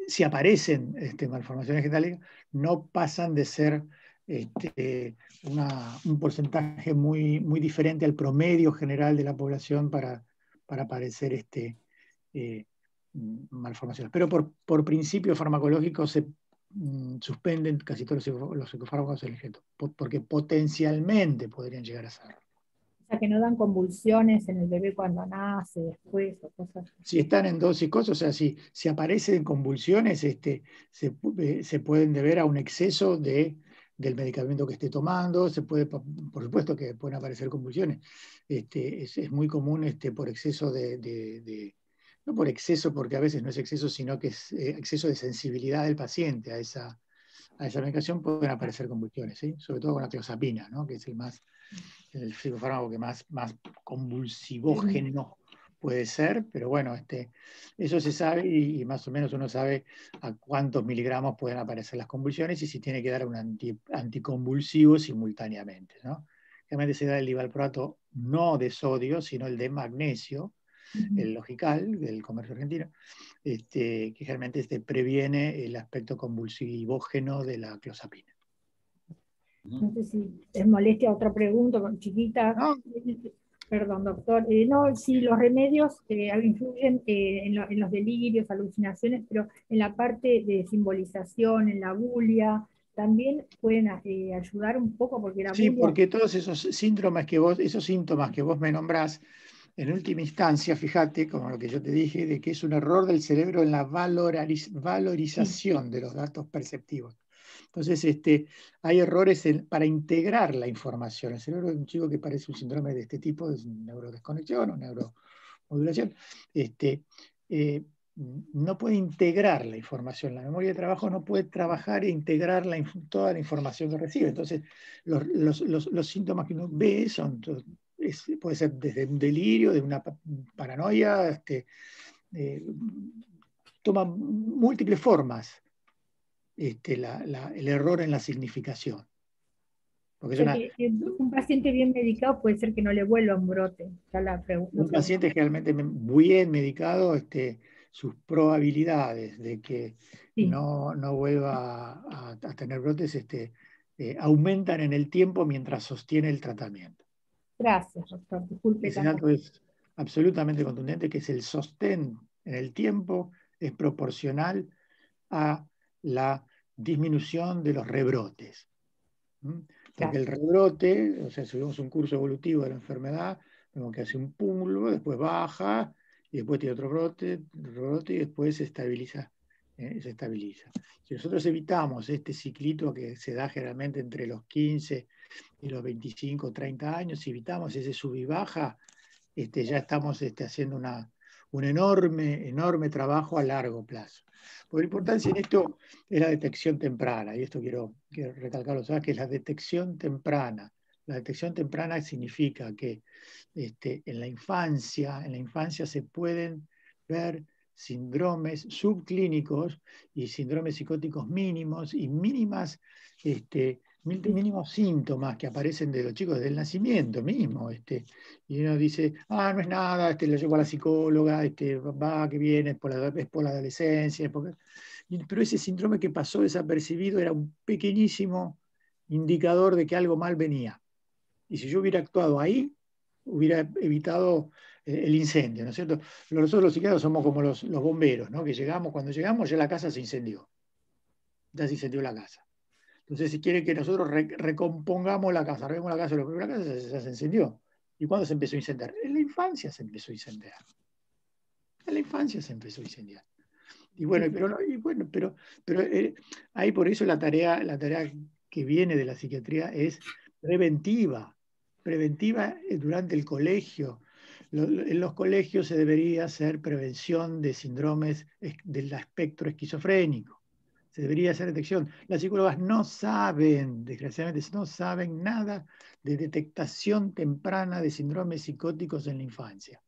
Si aparecen malformaciones genitales, no pasan de ser un porcentaje muy, muy diferente al promedio general de la población para aparecer malformaciones. Pero por principio farmacológico se suspenden casi todos los psicofármacos porque potencialmente podrían llegar a ser. O sea, que no dan convulsiones en el bebé cuando nace, después, o cosas así. Si están en dosis cosas, o sea, si aparecen convulsiones, se pueden deber a un exceso del medicamento que esté tomando, por supuesto que pueden aparecer convulsiones. Es muy común por exceso no por exceso, porque a veces no es exceso, sino que es exceso de sensibilidad del paciente a esa medicación, pueden aparecer convulsiones, ¿sí? Sobre todo con la clozapina, ¿no? Que es el psicofármaco que más convulsivógeno puede ser, pero bueno, eso se sabe y más o menos uno sabe a cuántos miligramos pueden aparecer las convulsiones y si tiene que dar un anticonvulsivo simultáneamente, ¿no? Realmente se da el divalproato no de sodio, sino el de magnesio, el Logical, del comercio argentino, que realmente previene el aspecto convulsivógeno de la clozapina. No sé si es molestia otra pregunta, chiquita. No. Perdón, doctor. No, si los remedios influyen en los delirios, alucinaciones, pero en la parte de simbolización, en la bulia, también pueden ayudar un poco, porque la Sí, bulia... porque todos esos síntomas que vos me nombrás, en última instancia, fíjate, como lo que yo te dije, de que es un error del cerebro en la valorización de los datos perceptivos. Entonces, hay errores para integrar la información. El cerebro de un chico que parece un síndrome de este tipo, de neurodesconexión o neuromodulación, no puede integrar la información. La memoria de trabajo no puede trabajar e integrar toda la información que recibe. Entonces, los síntomas que uno ve puede ser desde un delirio, de una paranoia, toma múltiples formas. El error en la significación. Porque un paciente bien medicado puede ser que no le vuelva un brote. Un paciente generalmente bien medicado, sus probabilidades de que no vuelva a tener brotes aumentan en el tiempo mientras sostiene el tratamiento. Gracias, doctor. Disculpe. Ese dato es absolutamente contundente, que es el sostén en el tiempo es proporcional a la disminución de los rebrotes. Porque el rebrote, o sea, si vemos un curso evolutivo de la enfermedad, vemos que hace un pulvo, después baja, y después tiene otro rebrote y después se estabiliza. Si nosotros evitamos este ciclito que se da generalmente entre los 15 y los 25 o 30 años, si evitamos ese sub y baja, ya estamos haciendo un enorme trabajo a largo plazo. Por importancia en esto es la detección temprana, y esto quiero recalcarlo, ¿sabes? Que es la detección temprana. La detección temprana significa que en la infancia se pueden ver síndromes subclínicos y síndromes psicóticos mínimos y mínimos síntomas que aparecen de los chicos desde el nacimiento mismo. Y uno dice, no es nada, lo llevo a la psicóloga, va, que viene, es por la adolescencia. Pero ese síndrome que pasó desapercibido era un pequeñísimo indicador de que algo mal venía. Y si yo hubiera actuado ahí, hubiera evitado el incendio, ¿no es cierto? Nosotros los psiquiatras somos como los bomberos, ¿no? Que cuando llegamos ya la casa se incendió. Ya se incendió la casa. Entonces, si quiere que nosotros recompongamos la casa, arreglemos la casa, la casa se encendió. ¿Y cuándo se empezó a incendiar? En la infancia se empezó a incendiar. En la infancia se empezó a incendiar. Y bueno, pero ahí por eso la tarea que viene de la psiquiatría es preventiva durante el colegio. En los colegios se debería hacer prevención de síndromes del espectro esquizofrénico. Se debería hacer detección. Las psicólogas no saben, desgraciadamente, no saben nada de detectación temprana de síndromes psicóticos en la infancia.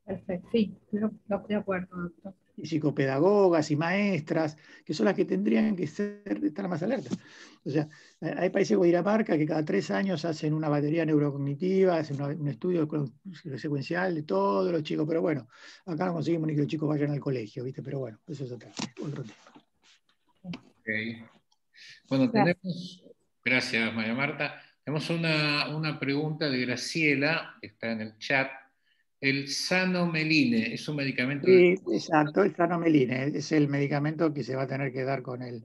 Perfecto, sí, estoy de acuerdo, doctor. Y psicopedagogas y maestras, que son las que tendrían que estar más alertas. O sea, hay países como Dinamarca que cada 3 años hacen una batería neurocognitiva, hacen un estudio secuencial de todos los chicos, pero bueno, acá no conseguimos ni que los chicos vayan al colegio, ¿viste? Pero bueno, eso es otro tema. Okay. Bueno, tenemos, gracias María Marta, tenemos una pregunta de Graciela, que está en el chat. El Sanomeline, ¿es un medicamento? Sí, exacto, el Sanomeline es el medicamento que se va a tener que dar con el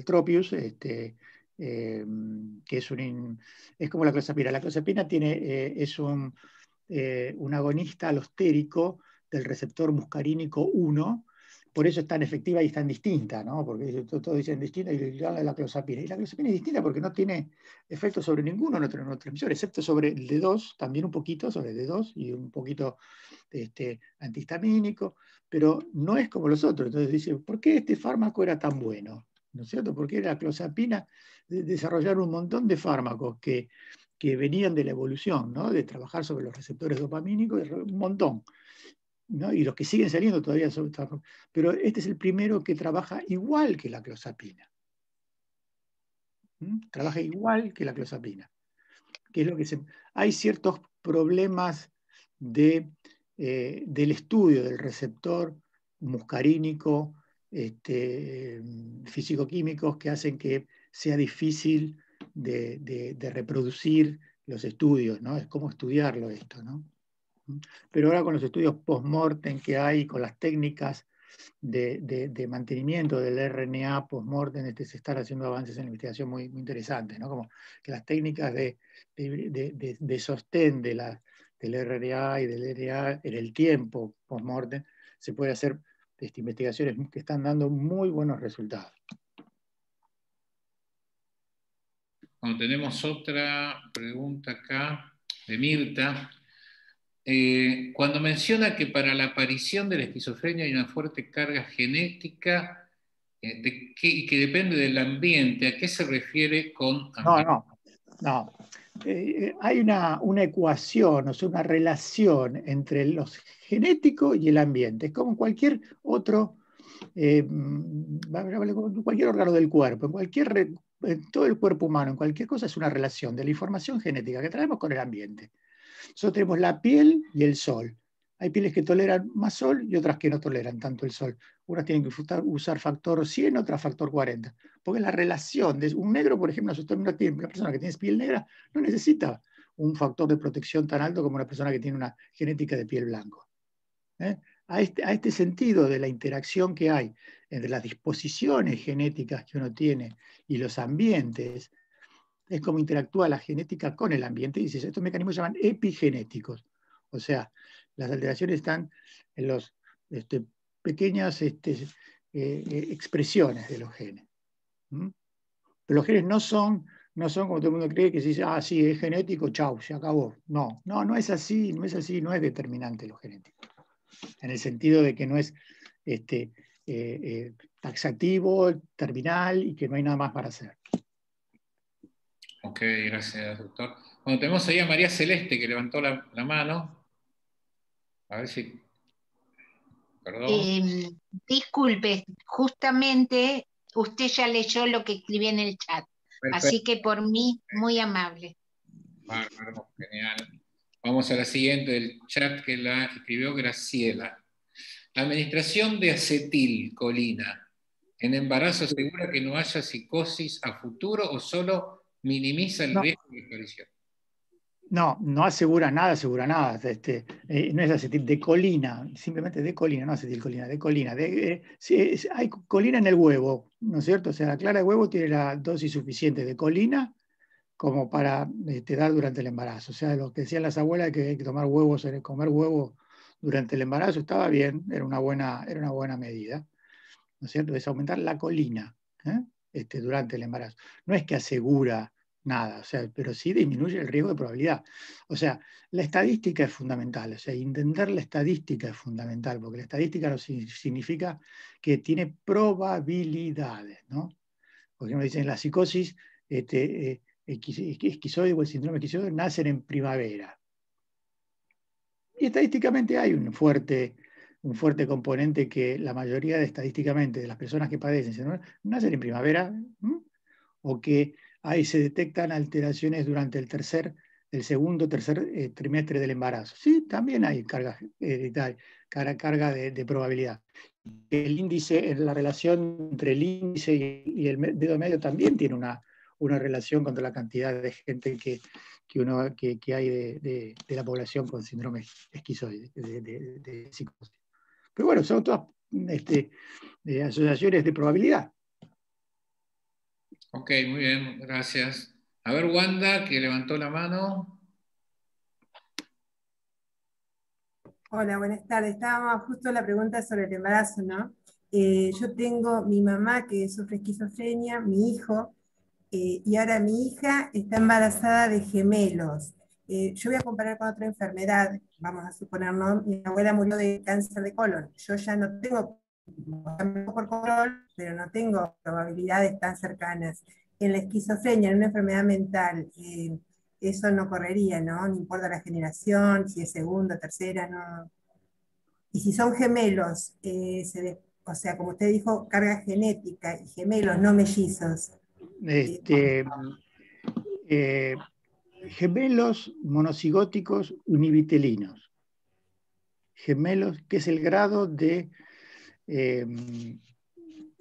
Tropius, que es es como la clozapina. La clozapina es un agonista alostérico del receptor muscarínico 1, por eso es tan efectiva y es tan distinta, ¿no? Porque todos dicen distinta y la clozapina. Y la clozapina es distinta porque no tiene efecto sobre ninguno de nuestros neurotransmisores, excepto sobre el D2, también un poquito sobre el D2 y un poquito antihistamínico, pero no es como los otros. Entonces dice, ¿por qué este fármaco era tan bueno? ¿No es cierto? Porque la clozapina desarrollaron un montón de fármacos que venían de la evolución, ¿no? De trabajar sobre los receptores dopamínicos, un montón, ¿no? Y los que siguen saliendo todavía son, pero este es el primero que trabaja igual que la clozapina. Trabaja igual que la clozapina. Que es lo que hay ciertos problemas del estudio del receptor muscarínico, físico-químicos, que hacen que sea difícil de reproducir los estudios, ¿no? Es cómo estudiarlo esto, ¿no? Pero ahora con los estudios post-mortem que hay, con las técnicas de mantenimiento del RNA post-mortem, se están haciendo avances en la investigación muy, muy interesantes, ¿no? Como que las técnicas de sostén del RNA y del RNA en el tiempo post-mortem, se puede hacer investigaciones que están dando muy buenos resultados. Bueno, tenemos otra pregunta acá de Mirta. Cuando menciona que para la aparición de la esquizofrenia hay una fuerte carga genética y que depende del ambiente, ¿a qué se refiere con ambiente? No. Hay una ecuación, o sea, una relación entre los genéticos y el ambiente. Es como cualquier otro, cualquier órgano del cuerpo, en todo el cuerpo humano, en cualquier cosa es una relación de la información genética que traemos con el ambiente. Nosotros tenemos la piel y el sol. Hay pieles que toleran más sol y otras que no toleran tanto el sol. Unas tienen que usar factor 100, otras factor 40. Porque la relación de un negro, por ejemplo, una persona que tiene piel negra no necesita un factor de protección tan alto como una persona que tiene una genética de piel blanco. A este sentido de la interacción que hay entre las disposiciones genéticas que uno tiene y los ambientes, es como interactúa la genética con el ambiente, y estos mecanismos se llaman epigenéticos. O sea, las alteraciones están en las pequeñas expresiones de los genes. Pero los genes no son como todo el mundo cree, que se dice, sí, es genético, chau, se acabó. No es así, no es determinante lo genético. En el sentido de que no es taxativo, terminal, y que no hay nada más para hacer. Ok, gracias, doctor. Bueno, tenemos ahí a María Celeste que levantó la mano. A ver si... Perdón. Disculpe, justamente usted ya leyó lo que escribí en el chat. Perfecto. Así que por mí, muy amable. Bárbaro, genial. Vamos a la siguiente del chat que la escribió Graciela. La administración de acetilcolina en embarazo asegura que no haya psicosis a futuro o solo minimiza el riesgo de aparición. No asegura nada. No es acetilcolina, simplemente de colina, no acetilcolina, de colina. Hay colina en el huevo, ¿no es cierto? O sea, la clara de huevo tiene la dosis suficiente de colina como para dar durante el embarazo. O sea, lo que decían las abuelas, que hay que comer huevos durante el embarazo, estaba bien, era una buena medida, ¿no es cierto? Es aumentar la colina durante el embarazo. No es que asegura nada, o sea, pero sí disminuye el riesgo de probabilidad. O sea, la estadística es fundamental, o sea, entender la estadística es fundamental, porque la estadística significa que tiene probabilidades, ¿no? Por ejemplo, dicen la psicosis esquizoide o el síndrome esquizoide nacen en primavera. Y estadísticamente hay un fuerte componente que la mayoría estadísticamente de las personas que padecen síndrome nacen en primavera, o que ahí se detectan alteraciones durante el segundo o tercer trimestre del embarazo. Sí, también hay carga de probabilidad. El índice, la relación entre el índice y el dedo medio también tiene una relación contra la cantidad de gente que hay de la población con síndrome esquizoide, de psicosis. Pero bueno, son todas asociaciones de probabilidad. Ok, muy bien, gracias. A ver, Wanda, que levantó la mano. Hola, buenas tardes. Estábamos justo la pregunta sobre el embarazo, ¿no? Yo tengo mi mamá que sufre esquizofrenia, mi hijo, y ahora mi hija está embarazada de gemelos. Yo voy a comparar con otra enfermedad, vamos a suponer, ¿no? Mi abuela murió de cáncer de colon. Yo ya no tengo por control, pero no tengo probabilidades tan cercanas. En la esquizofrenia, en una enfermedad mental, eso no correría, ¿no? No importa la generación, si es segunda, tercera, no. Y si son gemelos, o sea, como usted dijo, carga genética y gemelos, no mellizos. Gemelos monocigóticos univitelinos. Gemelos, que es el grado de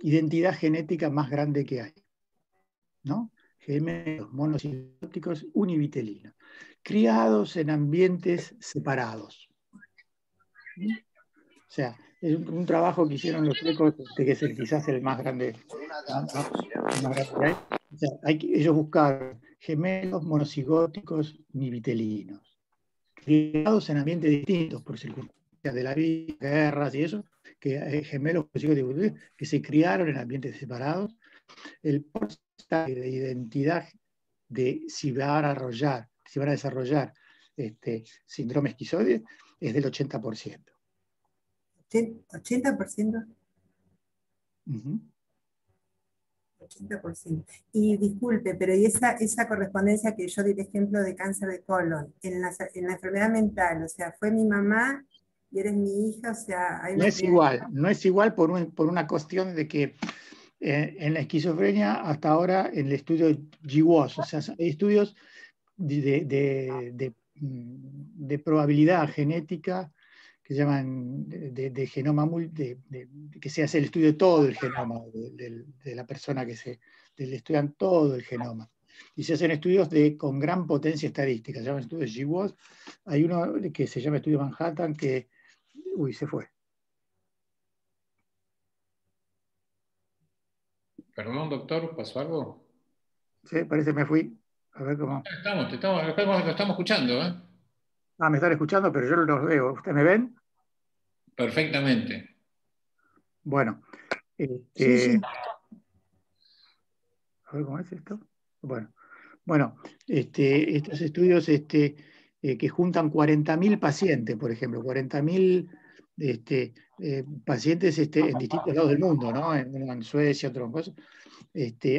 identidad genética más grande que hay, ¿no? Gemelos monocigóticos univitelinos, criados en ambientes separados. O sea, es un trabajo que hicieron los suecos, que es quizás el más grande, que hay. O sea, ellos buscaron gemelos monocigóticos univitelinos, criados en ambientes distintos por circunstancias de la vida, guerras y eso, que gemelos monocigóticos que se criaron en ambientes separados. El porcentaje de identidad de si van a desarrollar síndrome esquizoide es del 80%. ¿80%? 80%. Y disculpe, pero ¿y esa correspondencia que yo di el ejemplo de cáncer de colon, en la enfermedad mental, o sea, fue mi mamá y eres mi hija, o sea... No es igual por una cuestión de que en la esquizofrenia hasta ahora en el estudio GWAS, o sea, hay estudios de probabilidad genética que se llaman de genoma, que se hace el estudio de todo el genoma de la persona le estudian todo el genoma. Y se hacen estudios con gran potencia estadística, se llaman estudios GWAS. Hay uno que se llama Estudio Manhattan que, se fue. Perdón, doctor, ¿pasó algo? Sí, parece que me fui. A ver cómo. Lo estamos escuchando, ¿eh? Me están escuchando, pero yo no los veo. ¿Ustedes me ven? Perfectamente. Bueno. Sí. A ver cómo es esto. Bueno, estos estudios que juntan 40.000 pacientes, por ejemplo, 40.000 pacientes en distintos lados del mundo, ¿no? En Suecia, otras cosas.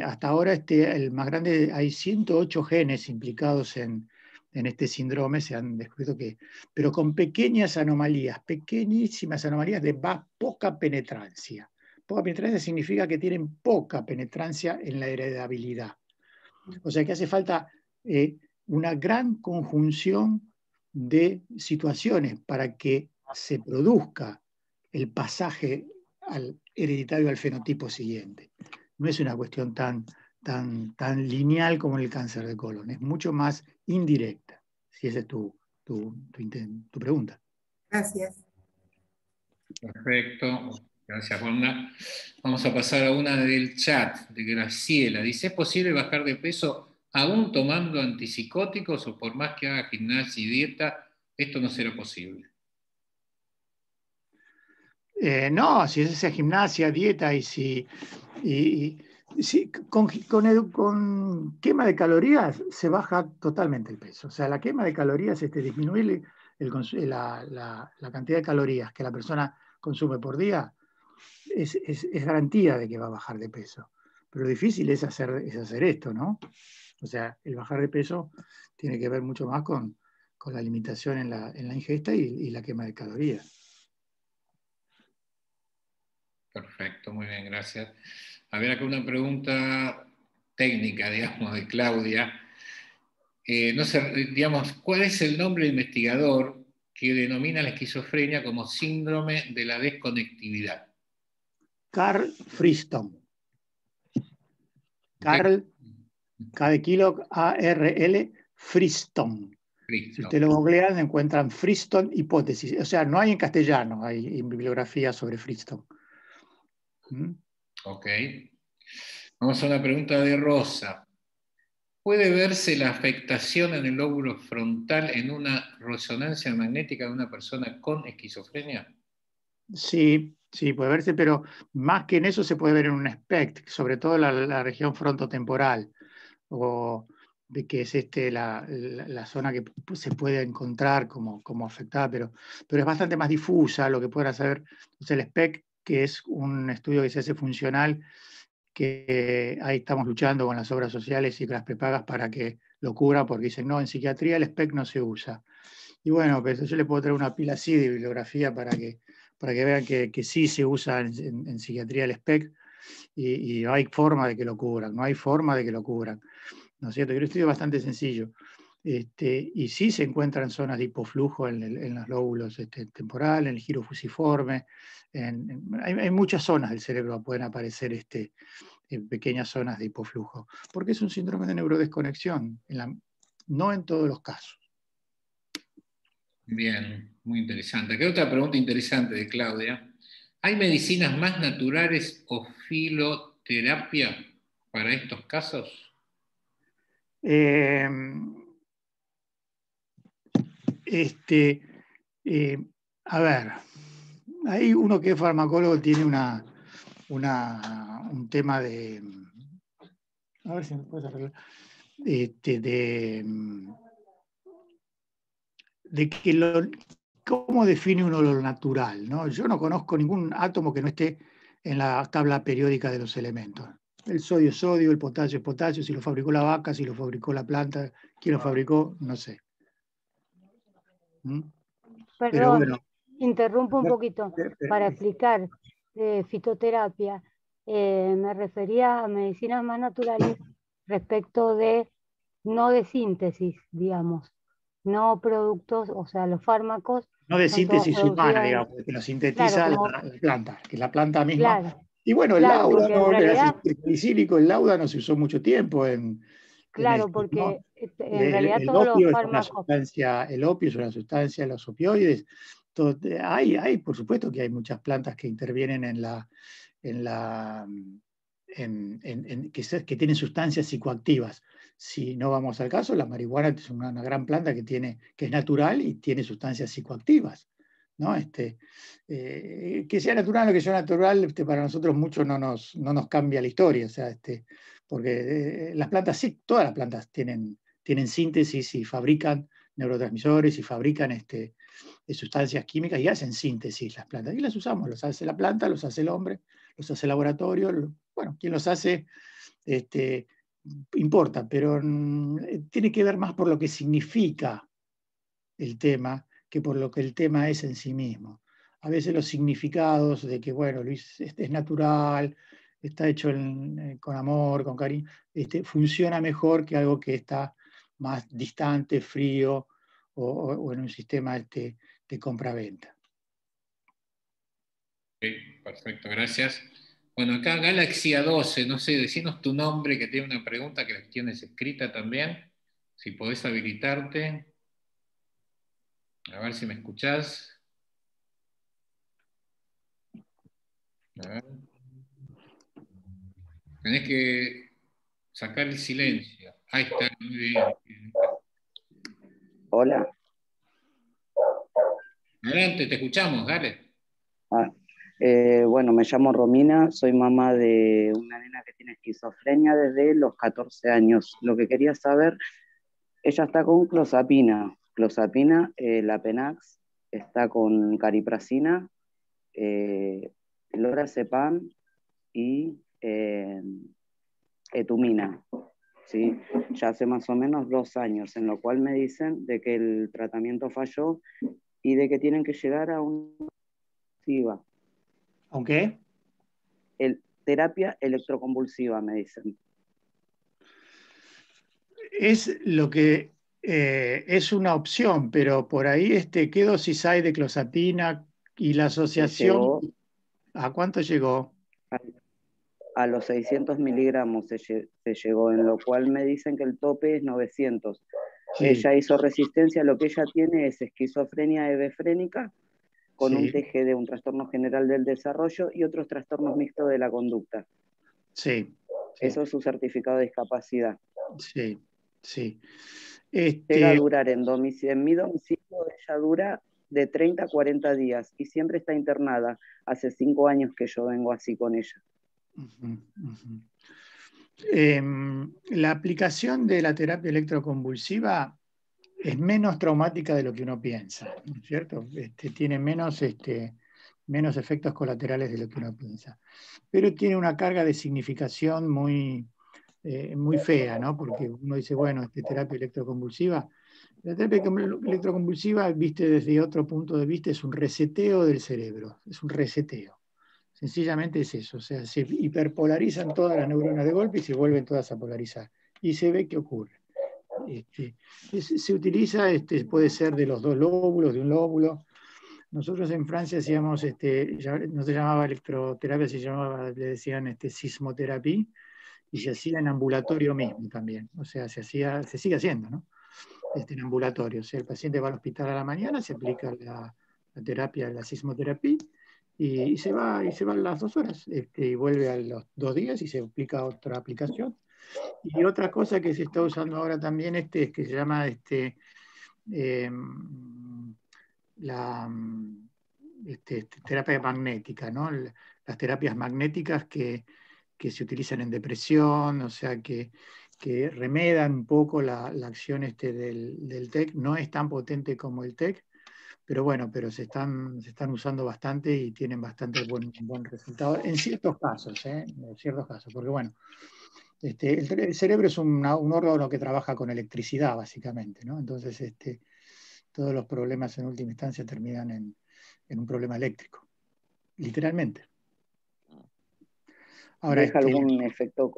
Hasta ahora el más grande, hay 108 genes implicados en este síndrome, se han descubierto pero con pequeñas anomalías, pequeñísimas anomalías de poca penetrancia. Poca penetrancia significa que tienen poca penetrancia en la heredabilidad. O sea que hace falta una gran conjunción de situaciones para que se produzca el pasaje hereditario al fenotipo siguiente. No es una cuestión tan lineal como en el cáncer de colon, es mucho más indirecta. si esa es tu pregunta. Gracias. Perfecto. Gracias, Wanda. Vamos a pasar a una del chat, de Graciela. Dice, ¿es posible bajar de peso aún tomando antipsicóticos o por más que haga gimnasia y dieta, esto no será posible? No, si es esa gimnasia, dieta y con quema de calorías se baja totalmente el peso. O sea, la quema de calorías es disminuir la cantidad de calorías que la persona consume por día, es garantía de que va a bajar de peso. Pero lo difícil es hacer esto, ¿no? O sea, el bajar de peso tiene que ver mucho más con la limitación en la ingesta y la quema de calorías. Perfecto, muy bien, gracias. A ver, acá una pregunta técnica, digamos, de Claudia. No sé, digamos, ¿cuál es el nombre de investigador que denomina la esquizofrenia como síndrome de la desconectividad? Carl Friston. Carl, K de kilo, A-R-L, Friston. Si usted lo googlean, encuentran Friston hipótesis. O sea, no hay en castellano, hay en bibliografía sobre Friston. Ok. Vamos a una pregunta de Rosa. ¿Puede verse la afectación en el lóbulo frontal en una resonancia magnética de una persona con esquizofrenia? Sí, sí, puede verse, pero más que en eso se puede ver en un SPECT, sobre todo la región frontotemporal, o de que es la zona que se puede encontrar como afectada, pero es bastante más difusa lo que pueden hacer. Entonces el SPECT, que es un estudio que se hace funcional, que ahí estamos luchando con las obras sociales y con las prepagas para que lo cubran, porque dicen, no, en psiquiatría el SPECT no se usa. Y bueno, pues yo le puedo traer una pila así de bibliografía para que vean que sí se usa en psiquiatría el SPECT y no hay forma de que lo cubran, no hay forma de que lo cubran. ¿No es cierto? Y un estudio bastante sencillo. Y sí se encuentran zonas de hipoflujo en los lóbulos temporales, en el giro fusiforme. Hay muchas zonas del cerebro que pueden aparecer en pequeñas zonas de hipoflujo, porque es un síndrome de neurodesconexión, no en todos los casos. Bien, muy interesante. Aquí otra pregunta interesante de Claudia. ¿Hay medicinas más naturales o filoterapia para estos casos? A ver, hay uno que es farmacólogo, tiene un tema de... A ver si me puedes arreglar. De que cómo define uno lo natural, ¿no? Yo no conozco ningún átomo que no esté en la tabla periódica de los elementos. El sodio es sodio, el potasio es potasio, si lo fabricó la vaca, si lo fabricó la planta, quién lo fabricó, no sé. Perdón, bueno, interrumpo un poquito para explicar fitoterapia. Me refería a medicinas más naturales respecto de, no de síntesis, digamos, no productos, o sea, los fármacos. No de síntesis humana, digamos, que lo sintetiza claro, como, la planta, que es la planta misma. Claro, y bueno, el claro, láudano, el ácido salicílico, el láudano se usó mucho tiempo claro, porque en realidad todos los fármacos... El opio es una sustancia, los opioides. Hay, por supuesto que hay muchas plantas que intervienen que tienen sustancias psicoactivas. Si no vamos al caso, la marihuana es una gran planta que es natural y tiene sustancias psicoactivas, ¿no? Que sea natural o que sea natural, para nosotros mucho no nos cambia la historia, o sea, porque las plantas sí, todas las plantas tienen síntesis y fabrican neurotransmisores y fabrican sustancias químicas y hacen síntesis las plantas. Y las usamos, los hace la planta, los hace el hombre, los hace el laboratorio. Bueno, quien los hace importa, pero tiene que ver más por lo que significa el tema que por lo que el tema es en sí mismo. A veces los significados de que, bueno, Luis, es natural, está hecho con amor, con cariño, funciona mejor que algo que está más distante, frío, o en un sistema de compra-venta. Okay, perfecto, gracias. Bueno, acá Galaxia 12, no sé, decinos tu nombre, que tiene una pregunta que la tienes escrita también, si podés habilitarte. A ver si me escuchás. A ver. Tenés que sacar el silencio. Ahí está, muy bien. Hola. Adelante, te escuchamos, dale. Bueno, me llamo Romina, soy mamá de una nena que tiene esquizofrenia desde los 14 años. Lo que quería saber, ella está con clozapina, la Penax, está con cariprazina, lorazepam y etumina, ¿sí? Ya hace más o menos 2 años, en lo cual me dicen de que el tratamiento falló y de que tienen que llegar a una convulsiva. ¿Aunque? Terapia electroconvulsiva, me dicen. Es lo que es una opción, pero por ahí, ¿qué dosis hay de clozapina y la asociación? ¿A cuánto llegó? A los 600 miligramos se llegó, en lo cual me dicen que el tope es 900. Sí. Ella hizo resistencia, lo que ella tiene es esquizofrenia hebefrénica, con un TGD, un trastorno general del desarrollo, y otros trastornos mixtos de la conducta. Sí. Eso es su certificado de discapacidad. Sí, sí. Llega a durar en mi domicilio, ella dura de 30 a 40 días y siempre está internada. Hace 5 años que yo vengo así con ella. La aplicación de la terapia electroconvulsiva es menos traumática de lo que uno piensa, ¿no es cierto? Tiene menos efectos colaterales de lo que uno piensa. Pero tiene una carga de significación muy fea, ¿no? Porque uno dice, bueno, terapia electroconvulsiva. La terapia electroconvulsiva, viste desde otro punto de vista, es un reseteo del cerebro, es un reseteo. Sencillamente es eso, o sea, se hiperpolarizan todas las neuronas de golpe y se vuelven todas a polarizar. Y se ve qué ocurre. Se utiliza, puede ser de los 2 lóbulos, de un lóbulo. Nosotros en Francia hacíamos, no se llamaba electroterapia, le decían sismoterapia, y se hacía en ambulatorio mismo también. O sea, se sigue haciendo, ¿no? En ambulatorio. O sea, el paciente va al hospital a la mañana, se aplica la terapia, la sismoterapia, y se va a las 2 horas, y vuelve a los 2 días y se aplica otra aplicación. Y otra cosa que se está usando ahora también es que se llama terapia magnética, ¿no? Las terapias magnéticas que se utilizan en depresión, o sea, que remedan un poco la acción del TEC. No es tan potente como el TEC, pero bueno, se están usando bastante y tienen bastante buen resultado en ciertos casos, porque bueno, el cerebro es un órgano que trabaja con electricidad, básicamente, ¿no? Entonces, todos los problemas en última instancia terminan en un problema eléctrico, literalmente. Ahora, ¿deja algún efecto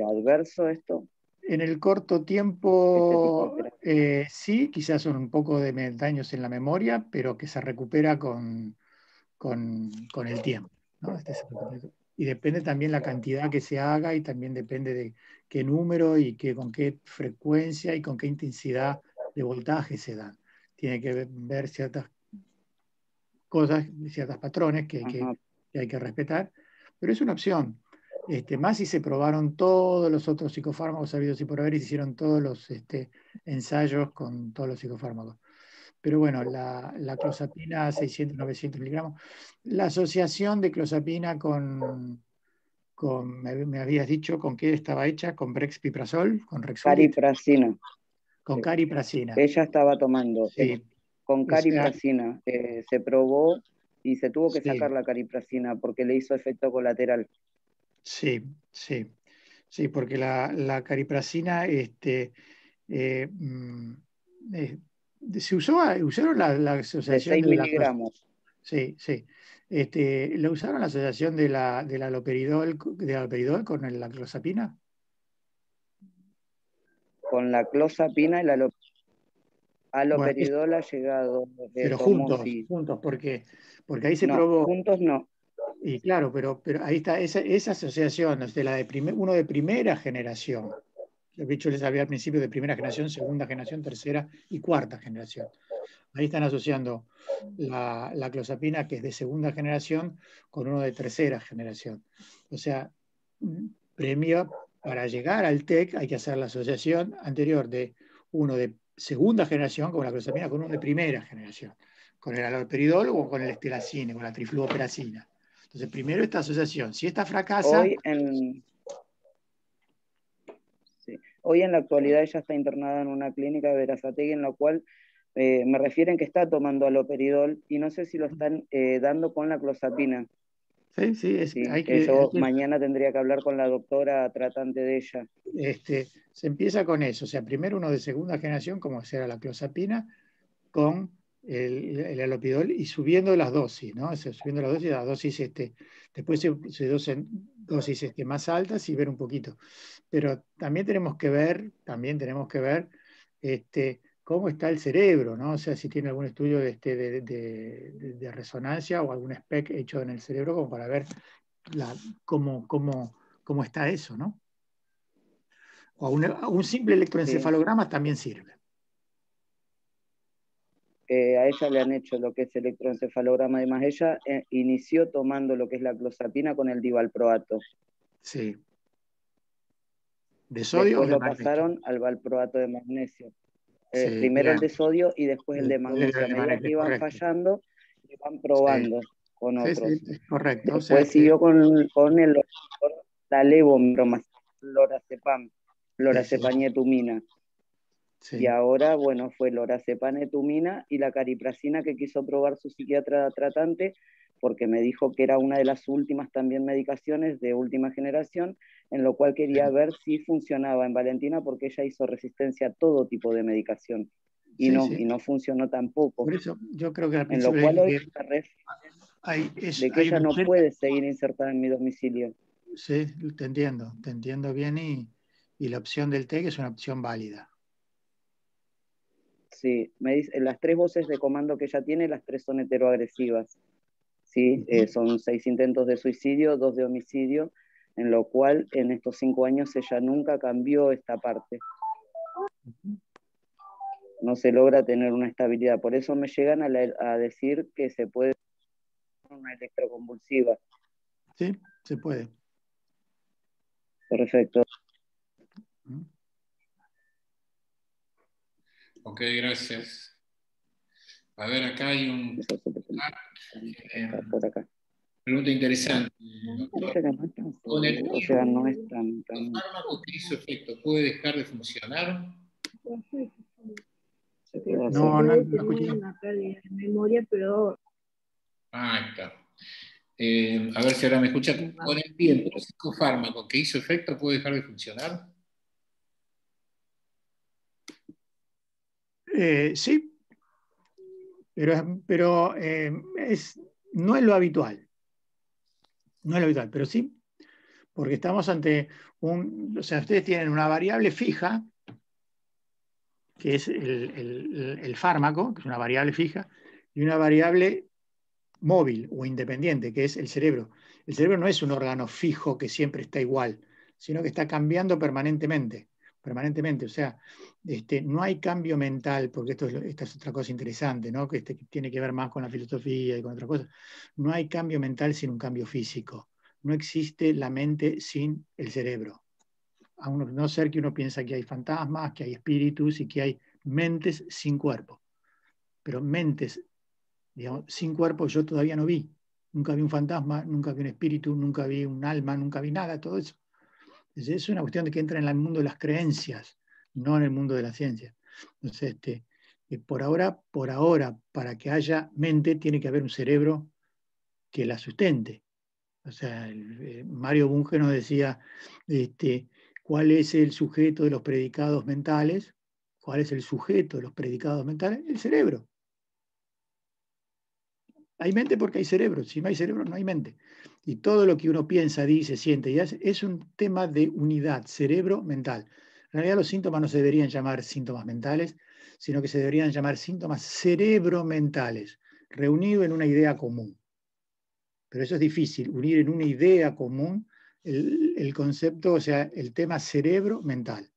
adverso esto? En el corto tiempo, sí, quizás son un poco de daños en la memoria, pero que se recupera con el tiempo, ¿no? Y depende también la cantidad que se haga, y también depende de qué número y con qué frecuencia y con qué intensidad de voltaje se dan. Tiene que ver ciertas cosas, ciertos patrones que hay que respetar, pero es una opción. Más si se probaron todos los otros psicofármacos habidos y por haber, y se hicieron todos los ensayos con todos los psicofármacos. Pero bueno, la clozapina 600, 900 miligramos, la asociación de clozapina me habías dicho con qué estaba hecha, con brexpiprazol, con Rexulti. Cariprazina. Con cariprazina. Ella estaba tomando con cariprazina. O sea, se probó y se tuvo que sacar la cariprazina porque le hizo efecto colateral. Sí, porque la cariprazina usaron la asociación de 6 miligramos. Sí. ¿Lo usaron la asociación del haloperidol con la clozapina? Con la clozapina y la haloperidol ha llegado. Pero juntos, porque ahí se probó. Juntos no. Y claro, pero ahí está esa asociación, uno de primera generación, De hecho, les hablé al principio de primera generación, segunda generación, tercera y cuarta generación. Ahí están asociando la clozapina, que es de segunda generación, con uno de tercera generación. O sea, premio para llegar al TEC hay que hacer la asociación anterior de uno de segunda generación, como la clozapina, con uno de primera generación, con el haloperidol o con el estelacine, con la trifluoperacina. Entonces, primero esta asociación. Si esta fracasa... Hoy en la actualidad ella está internada en una clínica de Berazategui, en la cual me refieren que está tomando haloperidol y no sé si lo están dando con la clozapina. Sí, mañana tendría que hablar con la doctora tratante de ella. Se empieza con eso, o sea, primero uno de segunda generación, como será la clozapina, con el haloperidol y subiendo las dosis, ¿no? O sea, subiendo las dosis, después se dosen dosis más altas y ver un poquito. Pero también tenemos que ver cómo está el cerebro, ¿no? O sea, si tiene algún estudio de resonancia o algún SPECT hecho en el cerebro como para ver cómo está eso, ¿no? O un simple electroencefalograma también sirve. A ella le han hecho lo que es electroencefalograma, además ella inició tomando lo que es la clozapina con el divalproato. Sí. ¿De sodio después o de lo magnesio? Pasaron al valproato de magnesio. Sí, Primero bien. el de sodio y después el de magnesio. A medida que iban fallando, iban probando con otros. Sí, es correcto. Después siguió con la lorazepam, lorazepanietumina. Sí. Y ahora, bueno, fue lorazepanietumina y la caripracina que quiso probar su psiquiatra tratante, porque me dijo que era una de las últimas también medicaciones de última generación, en lo cual quería ver si funcionaba en Valentina, porque ella hizo resistencia a todo tipo de medicación. Y no funcionó tampoco. Por eso yo creo que al en lo principio cual hoy está de que ella no puede seguir insertada en mi domicilio. Sí, te entiendo bien y la opción del TEC es una opción válida. Sí, me dice, las 3 voces de comando que ella tiene, las 3 son heteroagresivas. ¿Sí? Son 6 intentos de suicidio, 2 de homicidio, en lo cual en estos 5 años ella nunca cambió esta parte. No se logra tener una estabilidad. Por eso me llegan a decir que se puede hacer una electroconvulsiva. Sí, se puede. Perfecto. Ok, gracias. A ver, acá hay un... por acá. Pregunta interesante. Con el tiempo, no es tan... ¿el fármaco que hizo efecto puede dejar de funcionar? No escuché. Una pérdida de memoria, pero... Ah, está. A ver si ahora me escuchan. ¿Con el tiempo el psicofármaco que hizo efecto puede dejar de funcionar? Sí, pero no es lo habitual. No es lo habitual, pero sí, porque estamos ante o sea, ustedes tienen una variable fija, que es el fármaco, que es una variable fija, y una variable móvil o independiente, que es el cerebro. El cerebro no es un órgano fijo que siempre está igual, sino que está cambiando permanentemente. O sea, no hay cambio mental, porque esta es otra cosa interesante, ¿no? Que tiene que ver más con la filosofía y con otras cosas. No hay cambio mental sin un cambio físico. No existe la mente sin el cerebro. A no ser que uno piensa que hay fantasmas, que hay espíritus y que hay mentes sin cuerpo. Pero mentes, digamos, sin cuerpo yo todavía no vi. Nunca vi un fantasma, nunca vi un espíritu, nunca vi un alma, nunca vi nada, todo eso. Es una cuestión de que entra en el mundo de las creencias, no en el mundo de la ciencia. Entonces, por ahora, para que haya mente, tiene que haber un cerebro que la sustente. O sea, Mario Bunge nos decía cuál es el sujeto de los predicados mentales. ¿Cuál es el sujeto de los predicados mentales? El cerebro. Hay mente porque hay cerebro. Si no hay cerebro, no hay mente. Y todo lo que uno piensa, dice, siente y hace es un tema de unidad, cerebro-mental. En realidad los síntomas no se deberían llamar síntomas mentales, sino que se deberían llamar síntomas cerebro-mentales, reunido en una idea común. Pero eso es difícil, unir en una idea común el concepto, o sea, el tema cerebro-mental.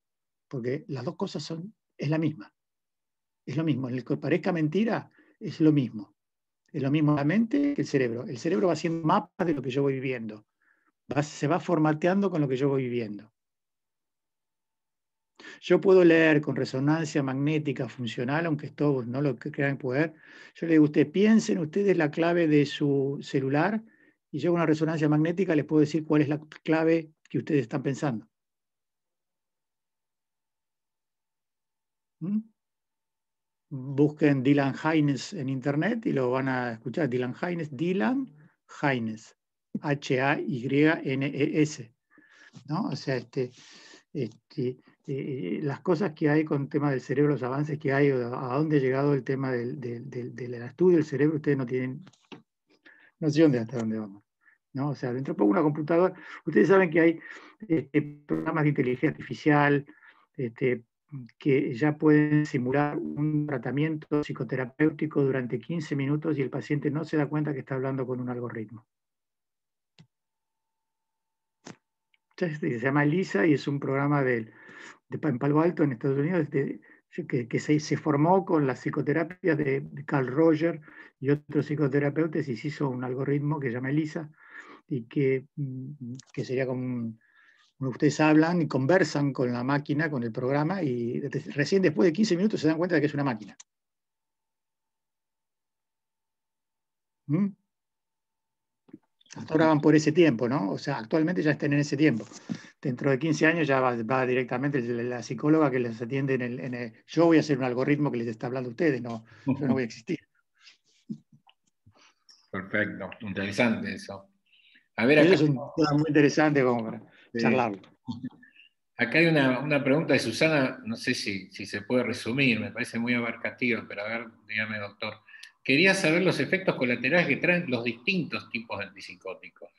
porque las dos cosas es la misma. Es lo mismo, en el que parezca mentira, es lo mismo. Es lo mismo la mente que el cerebro. El cerebro va haciendo mapas de lo que yo voy viviendo. Se va formateando con lo que yo voy viviendo. Yo puedo leer con resonancia magnética funcional, aunque esto no lo crean poder. Yo le digo a usted, piensen ustedes la clave de su celular y yo con una resonancia magnética les puedo decir cuál es la clave que ustedes están pensando. ¿Mm? Busquen Dylan Haynes en internet y lo van a escuchar. Dylan Haynes, Haynes, ¿no? O sea, las cosas que hay con el tema del cerebro, los avances que hay, a dónde ha llegado el tema del estudio del cerebro, ustedes no tienen noción de hasta dónde vamos, ¿no? O sea, dentro de una computadora, ustedes saben que hay programas de inteligencia artificial que ya pueden simular un tratamiento psicoterapéutico durante 15 minutos y el paciente no se da cuenta que está hablando con un algoritmo. Se llama Lisa y es un programa en Palo Alto, en Estados Unidos, que se formó con las psicoterapias de Carl Roger y otros psicoterapeutas y se hizo un algoritmo que se llama Lisa y que sería como ustedes hablan y conversan con la máquina, con el programa y recién después de 15 minutos se dan cuenta de que es una máquina. ¿Mm? Hasta ahora van por ese tiempo, ¿no? O sea, actualmente ya están en ese tiempo. Dentro de 15 años ya va directamente la psicóloga que les atiende yo voy a hacer un algoritmo que les está hablando a ustedes, no, yo no voy a existir. Perfecto, interesante eso. A ver, Eso acá, es un tema muy interesante como para charlarlo. Acá hay una pregunta de Susana, no sé si se puede resumir, me parece muy abarcativa, pero a ver, dígame, doctor. Quería saber los efectos colaterales que traen los distintos tipos de antipsicóticos.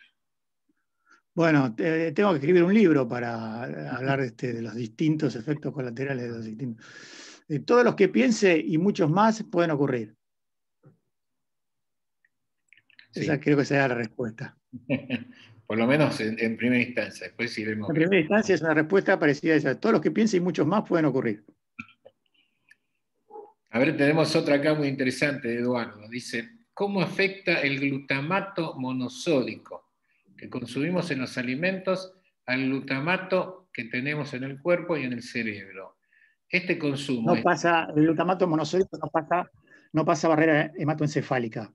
Bueno, tengo que escribir un libro para hablar de los distintos efectos colaterales de los distintos. Todos los que piense y muchos más pueden ocurrir. Sí. Esa creo que será la respuesta. Por lo menos en primera instancia. Después iremos. En primera instancia es una respuesta parecida a esa. Todos los que piense y muchos más pueden ocurrir. A ver, tenemos otra acá muy interesante de Eduardo. Dice, ¿cómo afecta el glutamato monosódico que consumimos en los alimentos al glutamato que tenemos en el cuerpo y en el cerebro? Este consumo... el glutamato monosódico no pasa barrera hematoencefálica.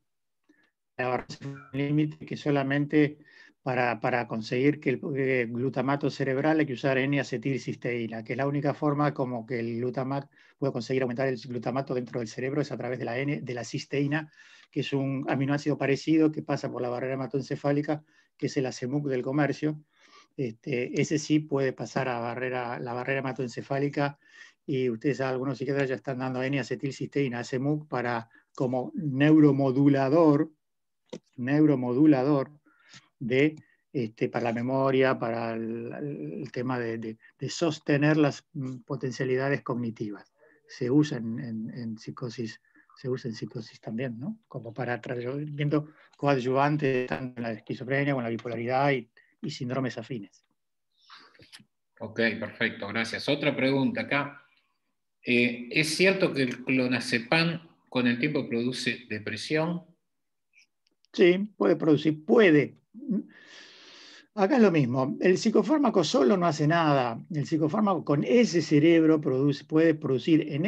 La barrera es un límite que solamente para conseguir que el glutamato cerebral hay que usar N-acetilcisteína, que es la única forma como que el glutamato puede conseguir aumentar el glutamato dentro del cerebro, es a través de la cisteína, que es un aminoácido parecido que pasa por la barrera hematoencefálica, que es el ACEMUC del comercio. Ese sí puede pasar a la barrera hematoencefálica y ustedes, algunos psiquiatras ya están dando N-acetilcisteína, ACEMUC, como neuromodulador para la memoria, para el tema de sostener las potencialidades cognitivas. Se usa en psicosis, también, ¿no? Como para tratamiento coadyuvante tanto en la esquizofrenia como en la bipolaridad y síndromes afines. Ok, perfecto, gracias. Otra pregunta acá. ¿Es cierto que el clonazepam con el tiempo produce depresión? Sí, puede. Acá es lo mismo. El psicofármaco solo no hace nada. El psicofármaco con ese cerebro puede producir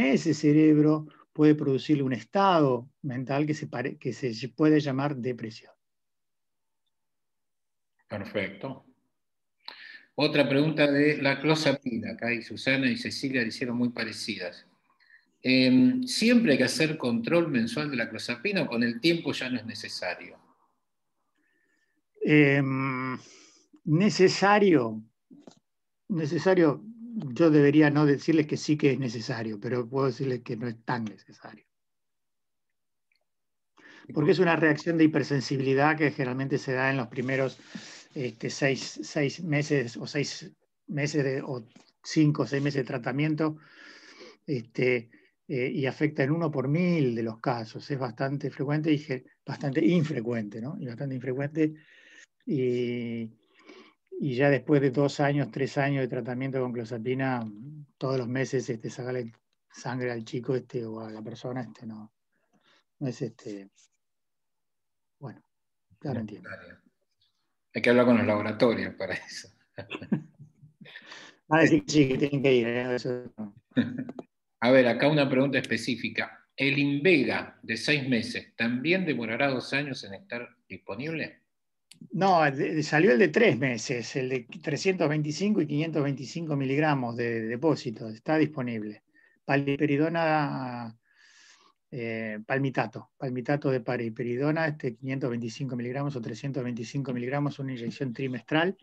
un estado mental que se puede llamar depresión. Perfecto. Otra pregunta de la clozapina. Acá hay Susana y Cecilia le hicieron muy parecidas. ¿Siempre hay que hacer control mensual de la clozapina o con el tiempo ya no es necesario? Necesario, yo debería no decirles que sí que es necesario, pero puedo decirles que no es tan necesario. Porque es una reacción de hipersensibilidad que generalmente se da en los primeros 6 meses o 6 meses o 5 o 6 meses de tratamiento y afecta en 1 por 1000 de los casos. Es bastante frecuente y bastante infrecuente, ¿no? Y bastante infrecuente. y ya después de 2 años, 3 años de tratamiento con clozapina, todos los meses sacarle sangre al chico o a la persona, no es bueno, ya lo entiendo. Hay que hablar con los laboratorios para eso. Van a decir que sí, que tienen que ir. Eso no. A ver, acá una pregunta específica. ¿El Invega de 6 meses también demorará 2 años en estar disponible? No, salió el de 3 meses, el de 325 y 525 miligramos de depósito, está disponible. Paliperidona, palmitato de paliperidona, 525 miligramos o 325 miligramos, una inyección trimestral.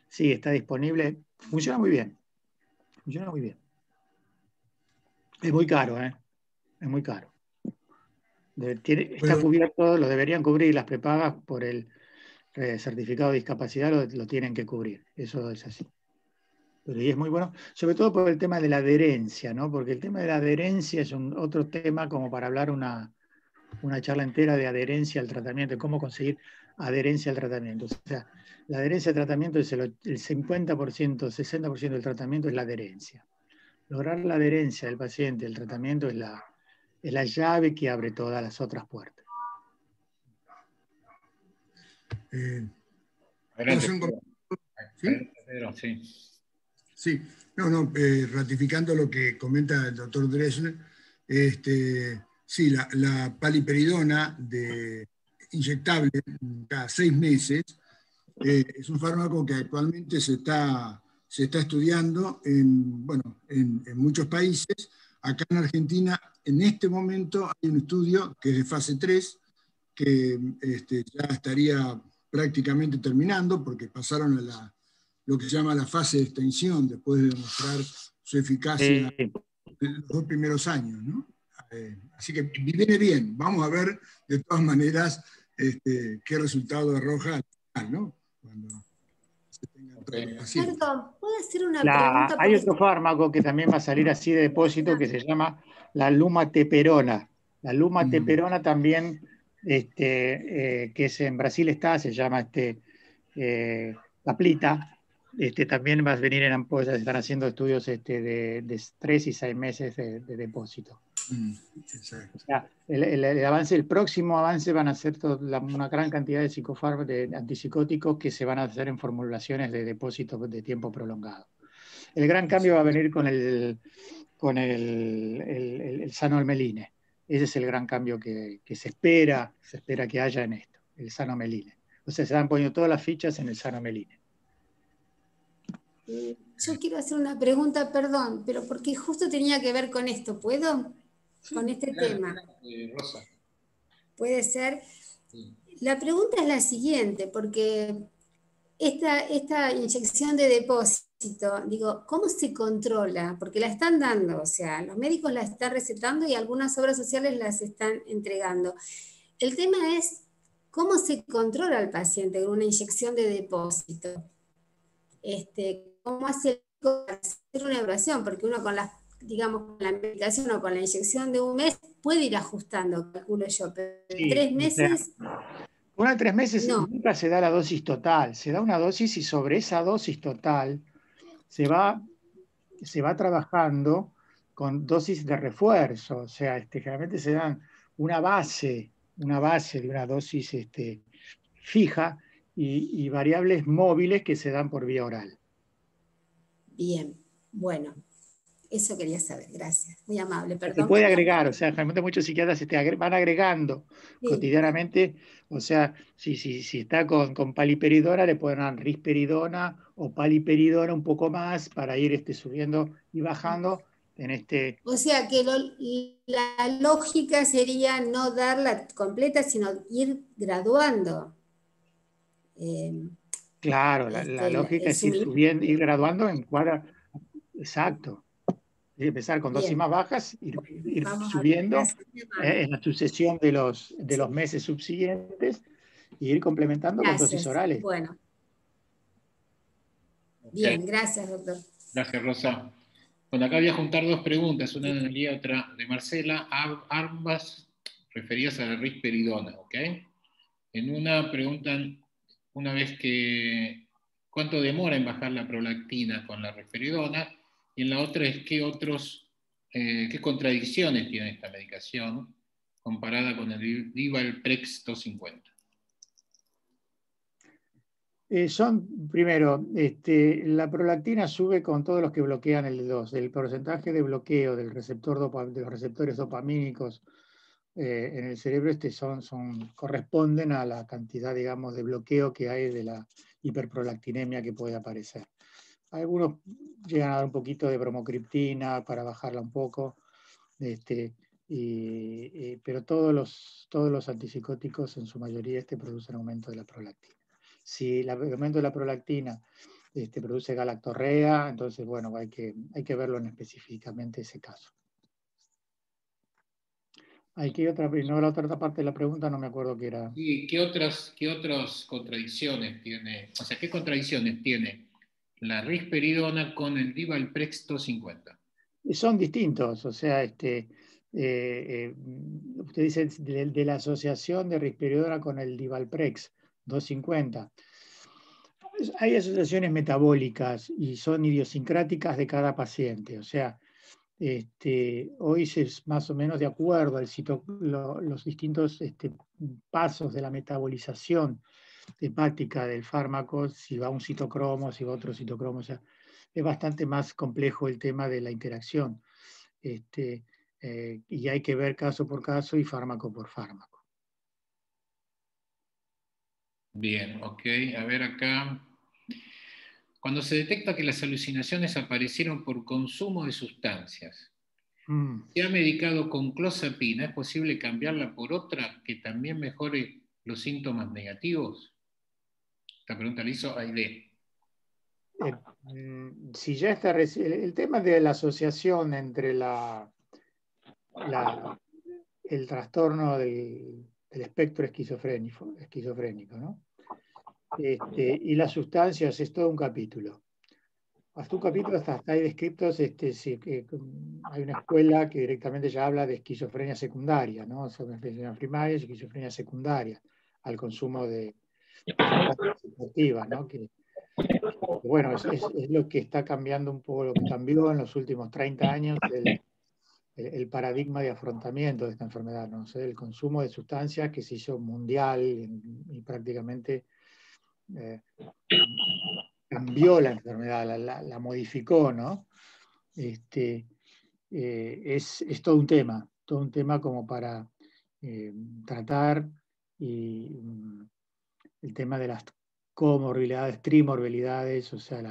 Sí, está disponible. Funciona muy bien. Funciona muy bien. Es muy caro, ¿eh? Es muy caro. Está cubierto, lo deberían cubrir las prepagas por el certificado de discapacidad, lo tienen que cubrir. Eso es así. Pero y es muy bueno, sobre todo por el tema de la adherencia, ¿no? Porque el tema de la adherencia es otro tema como para hablar una charla entera de adherencia al tratamiento, de cómo conseguir adherencia al tratamiento. O sea, la adherencia al tratamiento es el 50%, 60% del tratamiento es la adherencia. Lograr la adherencia del paciente al tratamiento es la llave que abre todas las otras puertas. ¿Sí? Sí, ratificando lo que comenta el doctor Dressler, sí, la paliperidona inyectable cada 6 meses es un fármaco que actualmente se está estudiando en muchos países. Acá en Argentina, en este momento, hay un estudio que es de fase 3, que ya estaría prácticamente terminando, porque pasaron a lo que se llama la fase de extensión, después de demostrar su eficacia en los 2 primeros años, ¿no? Así que viene bien. Vamos a ver, de todas maneras, qué resultado arroja al final, ¿no? Cuando se tenga todos los pacientes. Perdón, ¿puedo hacer una pregunta? Hay otro fármaco que también va a salir así de depósito que se llama la lumateperona. La lumateperona también, que es en Brasil se llama Caplita. También va a venir en ampollas, están haciendo estudios de 3 y 6 meses de depósito. Exacto. O sea, el próximo avance van a ser una gran cantidad de antipsicóticos que se van a hacer en formulaciones de depósito de tiempo prolongado. El gran cambio va a venir con el Sanomeline. Ese es el gran cambio que se espera que haya en esto, el Sanomeline. O sea, se están poniendo todas las fichas en el Sanomeline. Yo quiero hacer una pregunta, perdón, pero porque justo tenía que ver con esto, ¿puedo? Sí, con este tema. Rosa. Puede ser. Sí. La pregunta es la siguiente, porque esta inyección de depósito, digo, ¿cómo se controla? Porque la están dando, o sea, los médicos la están recetando y algunas obras sociales las están entregando. El tema es, ¿cómo se controla al paciente con una inyección de depósito? ¿Cómo hace el médico para hacer una evaluación? Porque uno con la medicación o con la inyección de 1 mes puede ir ajustando, calculo yo, pero Sí, 3 meses... Una de 3 meses no. Nunca se da la dosis total, se da una dosis y sobre esa dosis total se va trabajando con dosis de refuerzo, o sea, generalmente se dan una base de una dosis fija y variables móviles que se dan por vía oral. Bien, bueno, eso quería saber, gracias, muy amable, perdón. Se puede agregar, o sea, realmente muchos psiquiatras van agregando cotidianamente, o sea, si está con paliperidona, le pueden dar risperidona o paliperidona un poco más para ir subiendo y bajando en O sea que la lógica sería no darla completa, sino ir graduando. Claro, la lógica es ir subiendo, ir graduando en cuadra. Exacto. Empezar con dosis más bajas, ir subiendo en la sucesión de los meses subsiguientes y ir complementando con dosis orales. Bueno. Bien, gracias, doctor. Gracias, Rosa. Bueno, acá voy a juntar 2 preguntas, una de Analía y otra de Marcela, ambas referidas a la risperidona, ¿ok? En una preguntan, una vez que cuánto demora en bajar la prolactina con la risperidona, y en la otra es qué contradicciones tiene esta medicación comparada con el Divalprex 250. Primero, la prolactina sube con todos los que bloquean el D2. El porcentaje de bloqueo del receptor de los receptores dopamínicos en el cerebro corresponden a la cantidad, digamos, de bloqueo que hay de la hiperprolactinemia que puede aparecer. Algunos llegan a dar un poquito de bromocriptina para bajarla un poco, pero todos los antipsicóticos en su mayoría producen aumento de la prolactina. Si el aumento de la prolactina produce galactorrea, entonces, bueno, hay que verlo específicamente ese caso. La otra parte de la pregunta no me acuerdo qué era. ¿Y qué otras contradicciones tiene? O sea, ¿qué contradicciones tiene la risperidona con el Divalprex 250? Son distintos, o sea, usted dice de la asociación de risperidona con el Divalprex 250. Hay asociaciones metabólicas y son idiosincráticas de cada paciente, o sea, hoy es más o menos de acuerdo los distintos pasos de la metabolización hepática del fármaco, si va un citocromo, si va otro citocromo, o sea, es bastante más complejo el tema de la interacción, y hay que ver caso por caso y fármaco por fármaco. Bien, ok, a ver acá. Cuando se detecta que las alucinaciones aparecieron por consumo de sustancias, ¿se ha medicado con clozapina? ¿Es posible cambiarla por otra que también mejore los síntomas negativos? Esta pregunta la hizo Aide. Si ya está el tema de la asociación entre el trastorno del espectro esquizofrénico, ¿no? Y las sustancias es todo un capítulo. Hasta un capítulo hasta hay descriptos, hay una escuela que directamente ya habla de esquizofrenia secundaria, ¿no? Sobre esquizofrenia primaria y esquizofrenia secundaria al consumo de sustancias psicoactivas, ¿no? Bueno, es lo que está cambiando un poco, lo que cambió en los últimos 30 años el paradigma de afrontamiento de esta enfermedad, ¿no? O sea, el consumo de sustancias que se hizo mundial y prácticamente cambió la enfermedad, la modificó, ¿no? Es todo un tema como para tratar, y el tema de las comorbilidades, trimorbilidades, o sea,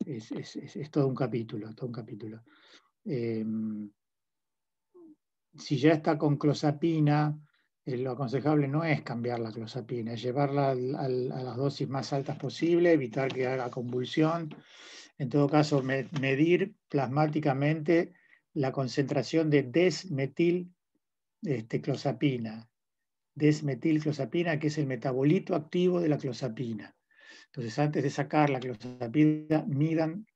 es todo un capítulo, si ya está con clozapina, lo aconsejable no es cambiar la clozapina, es llevarla a las dosis más altas posible, evitar que haga convulsión. En todo caso, medir plasmáticamente la concentración de desmetilclozapina. Desmetilclozapina, que es el metabolito activo de la clozapina. Entonces, antes de sacar la clozapina, midan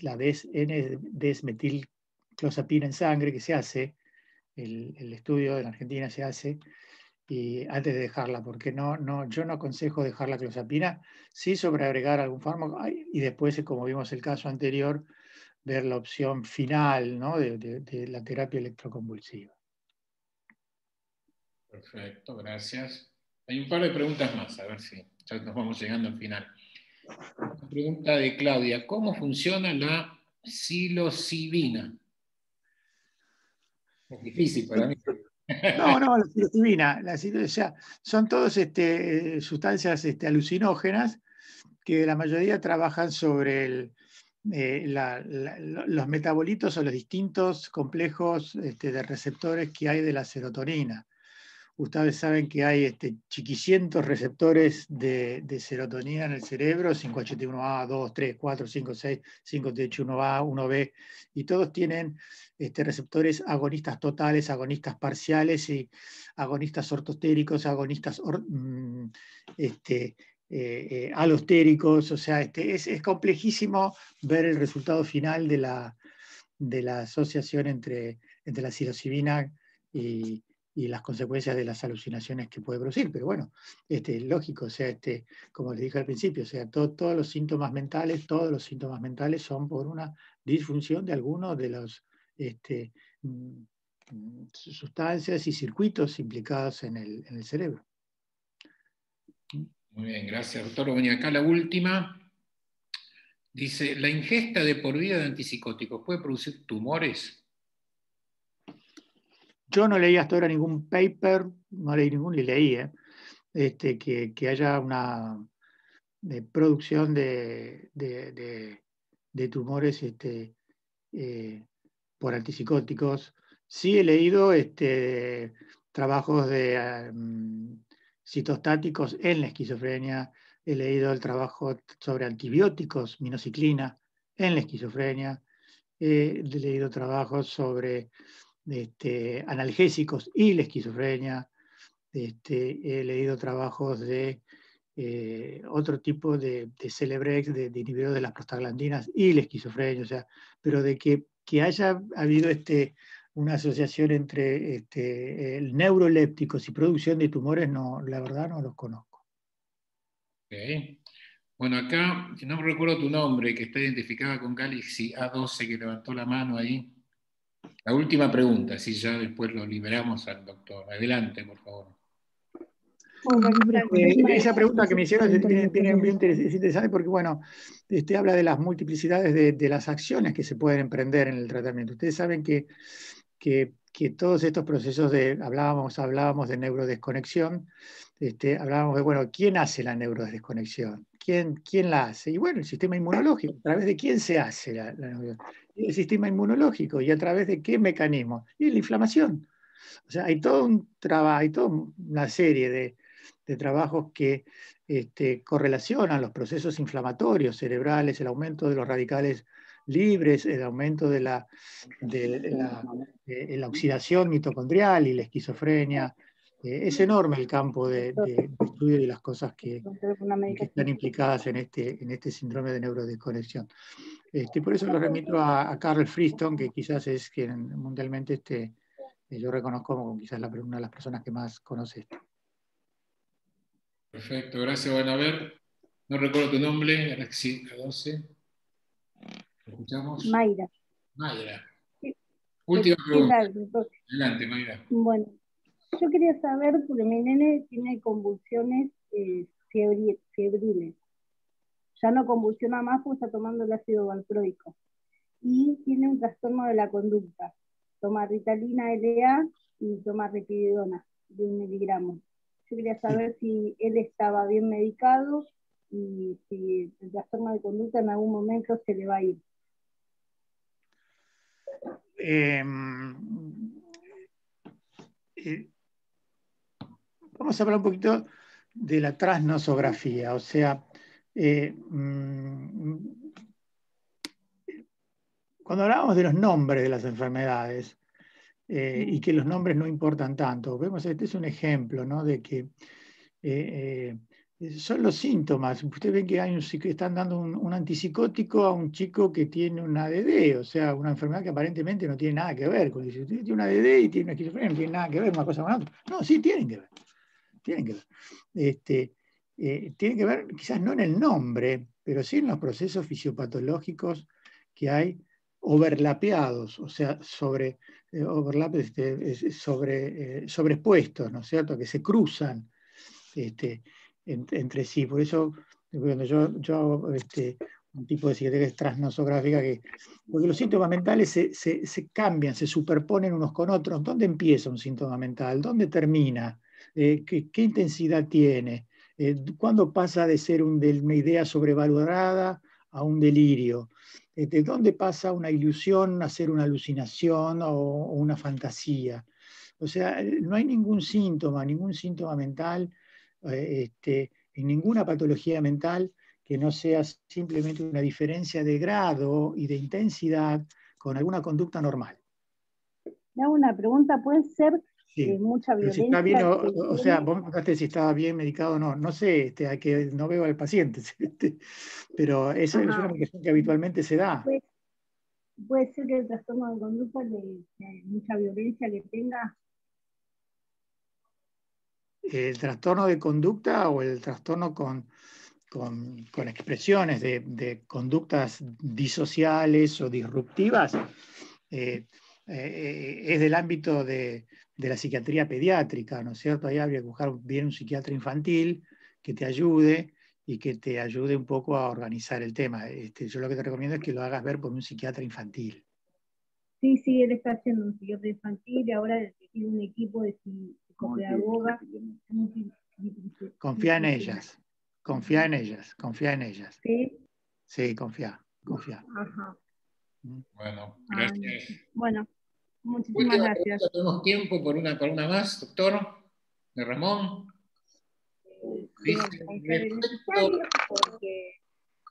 la desmetilclozapina en sangre, que se hace, el estudio en Argentina se hace, y antes de dejarla, porque yo no aconsejo dejar la clozapina, sí sobreagregar algún fármaco, y después, como vimos el caso anterior, ver la opción final, ¿no? de la terapia electroconvulsiva. Perfecto, gracias. Hay un par de preguntas más, a ver si ya nos vamos llegando al final. Una pregunta de Claudia: ¿cómo funciona la psilocibina? Es difícil para mí. No, la psilocibina, o sea, son todas sustancias alucinógenas que la mayoría trabajan sobre los metabolitos o los distintos complejos de receptores que hay de la serotonina. Ustedes saben que hay chiquicientos receptores de serotonina en el cerebro, 581A, 2, 3, 4, 5, 6, 581A, 1B, y todos tienen receptores agonistas totales, agonistas parciales y agonistas ortostéricos, agonistas alostéricos. O sea, es complejísimo ver el resultado final de la asociación entre la psilocibina y y las consecuencias de las alucinaciones que puede producir. Pero bueno, lógico, o sea, como les dije al principio, o sea, todos los síntomas mentales son por una disfunción de algunos de los sustancias y circuitos implicados en el cerebro. Muy bien, gracias, doctor. Bueno, y acá la última. Dice, ¿la ingesta de por vida de antipsicóticos puede producir tumores? Yo no leí hasta ahora ningún paper, no leí ningún, ni leí, que haya una producción de tumores por antipsicóticos. Sí he leído trabajos de citostáticos en la esquizofrenia, he leído el trabajo sobre antibióticos, minociclina, en la esquizofrenia, he leído trabajos sobre analgésicos y la esquizofrenia, he leído trabajos de otro tipo de Celebrex, de inhibidores de las prostaglandinas y la esquizofrenia, o sea, pero de que haya habido una asociación entre el neurolépticos y producción de tumores, no, la verdad no los conozco. Okay. Bueno, acá, no me recuerdo tu nombre, que está identificada con Galaxy A12, que levantó la mano ahí. La última pregunta, si ya después lo liberamos al doctor. Adelante, por favor. Esa pregunta que me hicieron es bien interesante porque, bueno, habla de las multiplicidades de las acciones que se pueden emprender en el tratamiento. Ustedes saben que todos estos procesos hablábamos de neurodesconexión, hablábamos de, bueno, ¿quién hace la neurodesconexión? ¿Quién la hace? Y bueno, el sistema inmunológico. ¿A través de quién se hace la neurodesconexión? El sistema inmunológico. ¿Y a través de qué mecanismo? Y la inflamación. O sea, hay todo un trabajo, hay toda una serie de trabajos que correlacionan los procesos inflamatorios cerebrales, el aumento de los radicales libres, el aumento de la oxidación mitocondrial y la esquizofrenia. Es enorme el campo de estudio y las cosas que están implicadas en este síndrome de neurodesconexión. Por eso lo remito a Carl Friston, que quizás es quien mundialmente yo reconozco como quizás una de las personas que más conoce esto. Perfecto, gracias. Bueno, a ver, no recuerdo tu nombre, Alexi A12. ¿Escuchamos? Mayra. Mayra. Sí. Última pregunta. Adelante, Mayra. Bueno, yo quería saber, porque mi nene tiene convulsiones febriles. Ya no convulsiona más porque está tomando el ácido valproico. Y tiene un trastorno de la conducta. Toma Ritalina LA y toma Risperidona de 1 miligramo. Yo quería saber si él estaba bien medicado y si el trastorno de conducta en algún momento se le va a ir. Vamos a hablar un poquito de la transnosografía, o sea, cuando hablábamos de los nombres de las enfermedades y que los nombres no importan tanto, vemos, este es un ejemplo, ¿no? De que son los síntomas. Ustedes ven que están dando un antipsicótico a un chico que tiene una ADD, o sea, una enfermedad que aparentemente no tiene nada que ver. Si usted tiene una ADD y tiene una esquizofrenia, no tiene nada que ver una cosa con otra. No, sí tienen que ver. Tienen que ver. Tienen que ver, quizás no en el nombre, pero sí en los procesos fisiopatológicos que hay overlapeados, o sea, sobreexpuestos, ¿no es cierto?, que se cruzan entre sí. Por eso, cuando yo hago un tipo de psiquiatría transnosográfica, porque los síntomas mentales se cambian, se superponen unos con otros. ¿Dónde empieza un síntoma mental? ¿Dónde termina? ¿Qué intensidad tiene? ¿Cuándo pasa de ser de una idea sobrevalorada a un delirio? ¿Dónde pasa una ilusión a ser una alucinación o una fantasía? O sea, no hay ningún síntoma mental, en ninguna patología mental que no sea simplemente una diferencia de grado y de intensidad con alguna conducta normal. Me hago una pregunta, ¿puede ser mucha violencia? Si está bien, o sea, vos me preguntaste si estaba bien medicado o no. No sé, no veo al paciente, pero eso es una medicación que habitualmente se da. ¿Puede ser que el trastorno de conducta de mucha violencia que tenga? el trastorno de conducta o el trastorno con expresiones de conductas disociales o disruptivas es del ámbito de la psiquiatría pediátrica, ¿no es cierto? Ahí habría que buscar bien un psiquiatra infantil que te ayude y que te ayude un poco a organizar el tema. Yo lo que te recomiendo es que lo hagas ver por un psiquiatra infantil. Sí, sí, él está haciendo un psiquiatra infantil y ahora tiene un equipo de psicopedagogas. Confía en ellas, confía en ellas, confía en ellas. ¿Sí? Sí, confía. Ajá. Bueno, gracias. Bueno, muchísimas gracias. ¿Tenemos tiempo por una más, doctor? ¿De Ramón?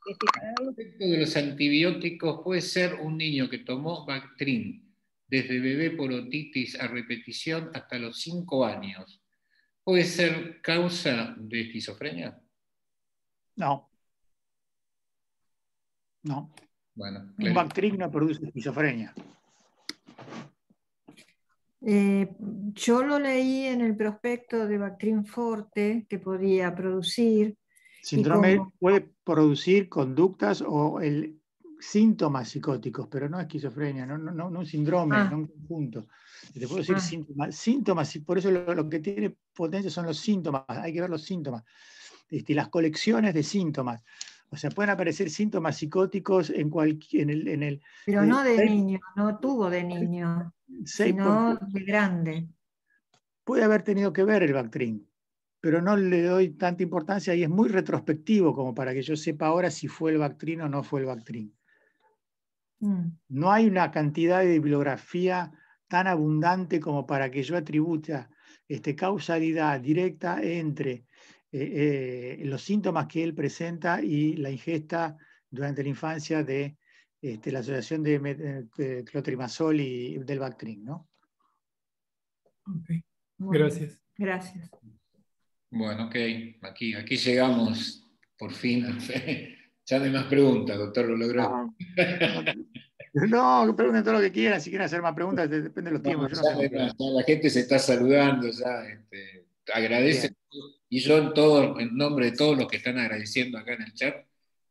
Respecto de los antibióticos, puede ser un niño que tomó Bactrim desde bebé por otitis a repetición hasta los 5 años. ¿Puede ser causa de esquizofrenia? No. No. Bueno, un Bactrim no produce esquizofrenia. Yo lo leí en el prospecto de Bactrim Forte que podía producir. Síndrome puede producir conductas o síntomas psicóticos, pero no esquizofrenia, no un síndrome, no un conjunto. Te puedo decir síntomas, y por eso lo que tiene potencia son los síntomas, hay que ver los síntomas, las colecciones de síntomas. O sea, pueden aparecer síntomas psicóticos en el... Pero no de niño, no tuvo de niño, sino de grande. Puede haber tenido que ver el Bactrim, pero no le doy tanta importancia y es muy retrospectivo como para que yo sepa ahora si fue el Bactrim o no fue el Bactrim. No hay una cantidad de bibliografía tan abundante como para que yo atribuya causalidad directa entre los síntomas que él presenta y la ingesta durante la infancia de la asociación de clotrimazol y del Bactrim, ¿no? Okay. Gracias. Gracias. Bueno, ok, aquí llegamos por fin. Ya no hay más preguntas, doctor, lo logró. No, pregunten todo lo que quieran, si quieren hacer más preguntas, depende de los tiempos. Yo no tengo ya la gente se está saludando, ya agradece. Bien. Y yo en nombre de todos los que están agradeciendo acá en el chat,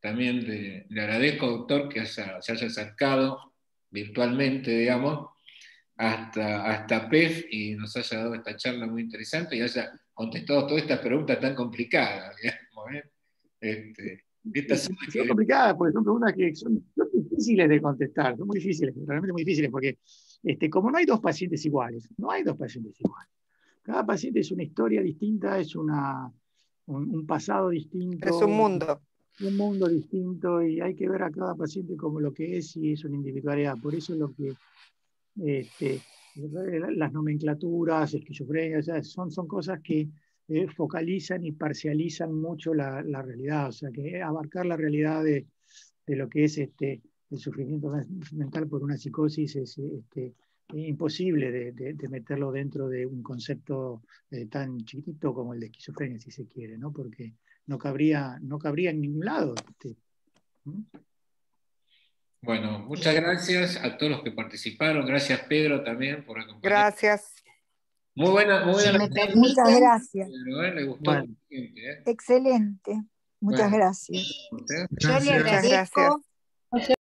también le agradezco, doctor, que se haya acercado virtualmente, digamos, hasta PEF y nos haya dado esta charla muy interesante y haya contestado todas estas preguntas tan complicadas, digamos, son complicadas porque son preguntas que son difíciles de contestar, son muy difíciles, realmente muy difíciles, porque como no hay dos pacientes iguales, cada paciente es una historia distinta, es un pasado distinto. Es un mundo. Un mundo distinto y hay que ver a cada paciente como lo que es y es una individualidad. Por eso lo que las nomenclaturas, esquizofrenia, o sea, son cosas que focalizan y parcializan mucho la realidad, o sea, que abarcar la realidad de lo que es el sufrimiento mental por una psicosis es imposible de meterlo dentro de un concepto tan chiquitito como el de esquizofrenia, si se quiere, ¿no? Porque no cabría en ningún lado. Bueno, muchas gracias a todos los que participaron. Gracias, Pedro, también por acompañarnos. Gracias. Muy buena. Muchas gracias. Le gustó. Bueno. Excelente. Muchas gracias. Yo le agradezco.